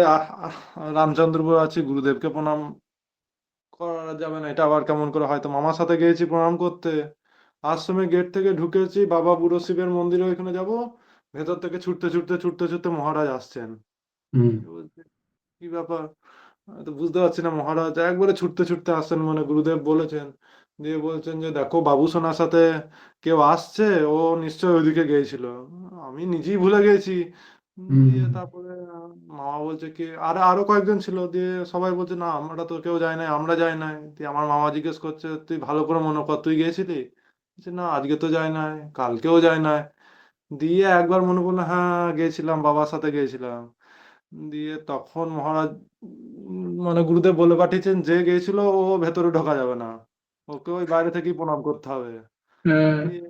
রামচন্দ্রপুর আছে, গুরুদেবকে প্রণাম করা যাবে না, এটা আবার কেমন করে? হয়তো মামার সাথে গিয়েছি প্রণাম করতে, আশ্রমের গেট থেকে ঢুকেছি, বাবা বুড়ো শিবের মন্দিরে ওইখানে যাব, ভেতর থেকে ছুটতে ছুটতে ছুটতে ছুটতে মহারাজ আসছেন। হুম বলছে, কি ব্যাপার? আমি তো বুঝতে পারছি না। মহারাজ একবারে ছুটতে ছুটতে আসছেন, মানে গুরুদেব বলেছেন, দিয়ে বলছেন যে দেখো বাবু সোনার সাথে কেউ আসছে, ও নিশ্চয়ই ওইদিকে গিয়েছিল। আমি নিজেই ভুলে গেছি। হুম দিয়ে তারপরে মামা বলছে কি, আরে আরো কয়েকজন ছিল, দিয়ে সবাই বলছে না আমরা তো কেউ যাই নাই, আমরা যাই নাই। দিয়ে আমার মামা জিজ্ঞেস করছে তুই ভালো করে মনে কর, তুই গিয়েছিলি? বলছে না আজকে তো যাই নাই, কালকেও যাই নাই। দিয়ে একবার মনে পড়লো, হ্যাঁ গেছিলাম, বাবার সাথে গেছিলাম। দিয়ে তখন মহারাজ মানে গুরুদেব বলে পাঠিয়েছেন যে গেছিল ও ভেতরে ঢোকা যাবে না, ওকে ওই বাইরে থেকেই প্রণাম করতে হবে। হ্যাঁ, দিয়ে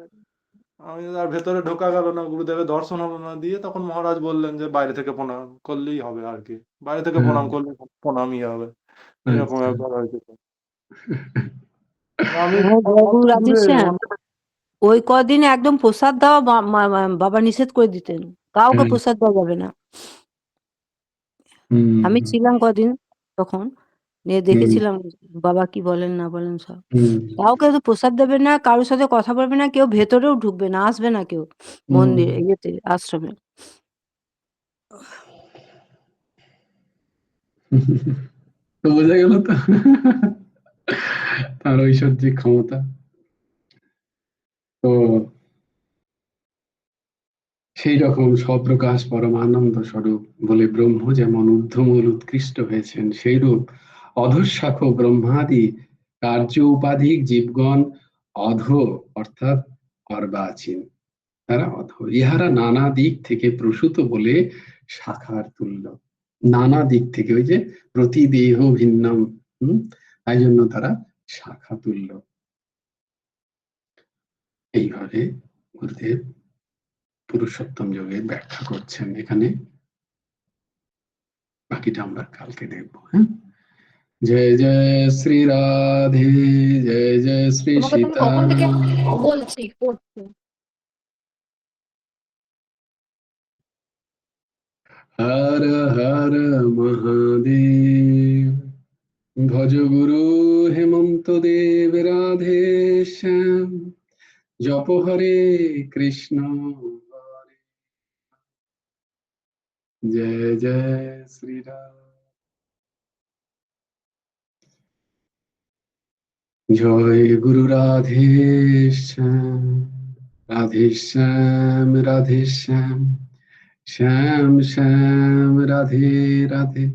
আমি আর ভেতরে ঢোকা গেল না, গুরুদেবের দর্শন হলো না। দিয়ে তখন মহারাজ বললেন যে বাইরে থেকে প্রণাম করলেই হবে আর কি, বাইরে থেকে হ্যাঁ, প্রণাম করলে প্রণামই হবে, এরকম আচ্ছা। একবার হয়েছে। আমি হ্যাঁ, জয়গুরু দূরে রাধেশ্যাম ওই কদিন একদম প্রসাদ দেওয়া বাবা নিষেধ করে দিতেন, কাউকে হ্যাঁ, প্রসাদ দেওয়া যাবে না। হুম, আমি ছিলাম কদিন তখন, নিয়ে হুম, দেখেছিলাম বাবা কি বলেন না বলেন সব। হুম, কাউকে তো প্রসাদ দেবে না, কারোর সাথে কথা বলবে না, কেউ ভেতরেও ঢুকবে না, আসবে না কেউ হুম। মন্দির ইয়েতে আশ্রমে। তো বোঝা গেল তো তার ঐশ্বরিক ক্ষমতা। তো সেই রকম স্বপ্রকাশ পরমানন্দ স্বরূপ বলে ব্রহ্ম যেমন ঊর্ধ্বমূল উৎকৃষ্ট হয়েছেন, সেইরূপ অধঃশাখ ব্রহ্মাদি কার্য উপাধিক জীবগণ অধ অর্থাৎ অর্বাচীন, তারা অধ। ইহারা নানা দিক থেকে প্রসূত বলে শাখার তুল্য। নানা দিক থেকে, ওই যে প্রতি দেহ ভিন্নম, তাই জন্য তারা শাখা তুল্য। এইভাবে গুরুদেব পুরুষোত্তম যোগের ব্যাখ্যা করছেন এখানে। বাকিটা আমরা কালকে দেখবো। হ্যাঁ, জয় জয় শ্রী রাধে, জয় জয় শ্রী তোমাকে তুমি সীতা। কখন থেকে বলছি পড়তে। হর হর মহাদেব, ভজ গুরু হেমন্ত দেব রাধে শ্যাম, জপ হরে কৃষ্ণ হরে, জয় জয় শ্রী রাম। জয় গুরু রাধে শ্যাম, রাধে শ্যাম, রাধে শ্যাম, শ্যাম শ্যাম রাধে রাধে,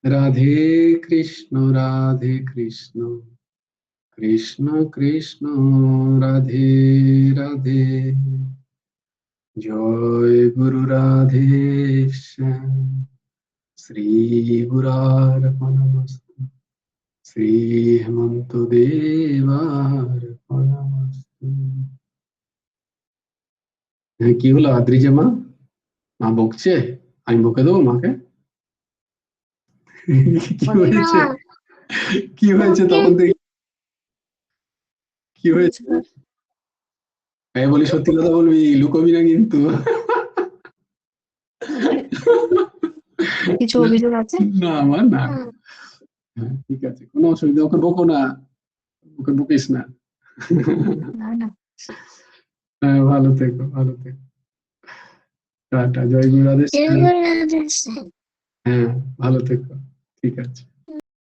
রাধে কৃষ্ণ, রাধে কৃষ্ণ, কৃষ্ণ কৃষ্ণ, রাধে রাধে। জয় গুরু রাধে শ্যাম, শ্রী গুরার্পণমস্তু, শ্রী হেমন্ত দেবার্পণমস্তু। হ্যাঁ, কি হলো আদ্রিজা মা? মা বকছে? আমি বকে দেবো মাকে? কি হয়েছে? কি হয়েছে তখন থেকে? কি হয়েছে? আমি বলি সত্যি কথা বলবি, লুকোবি না কিন্তু। কিছু অভিযোগ আছে? না আমার না। হ্যাঁ, ঠিক আছে, কোনো অসুবিধা, ওকে বকো না, ওকে বকিস না। না না। হ্যাঁ, ভালো থেকো, ভালো থেকো। টাটা, জয় গুরু রাধে শ্যাম। হ্যাঁ, ভালো থেকো, ঠিক আছে।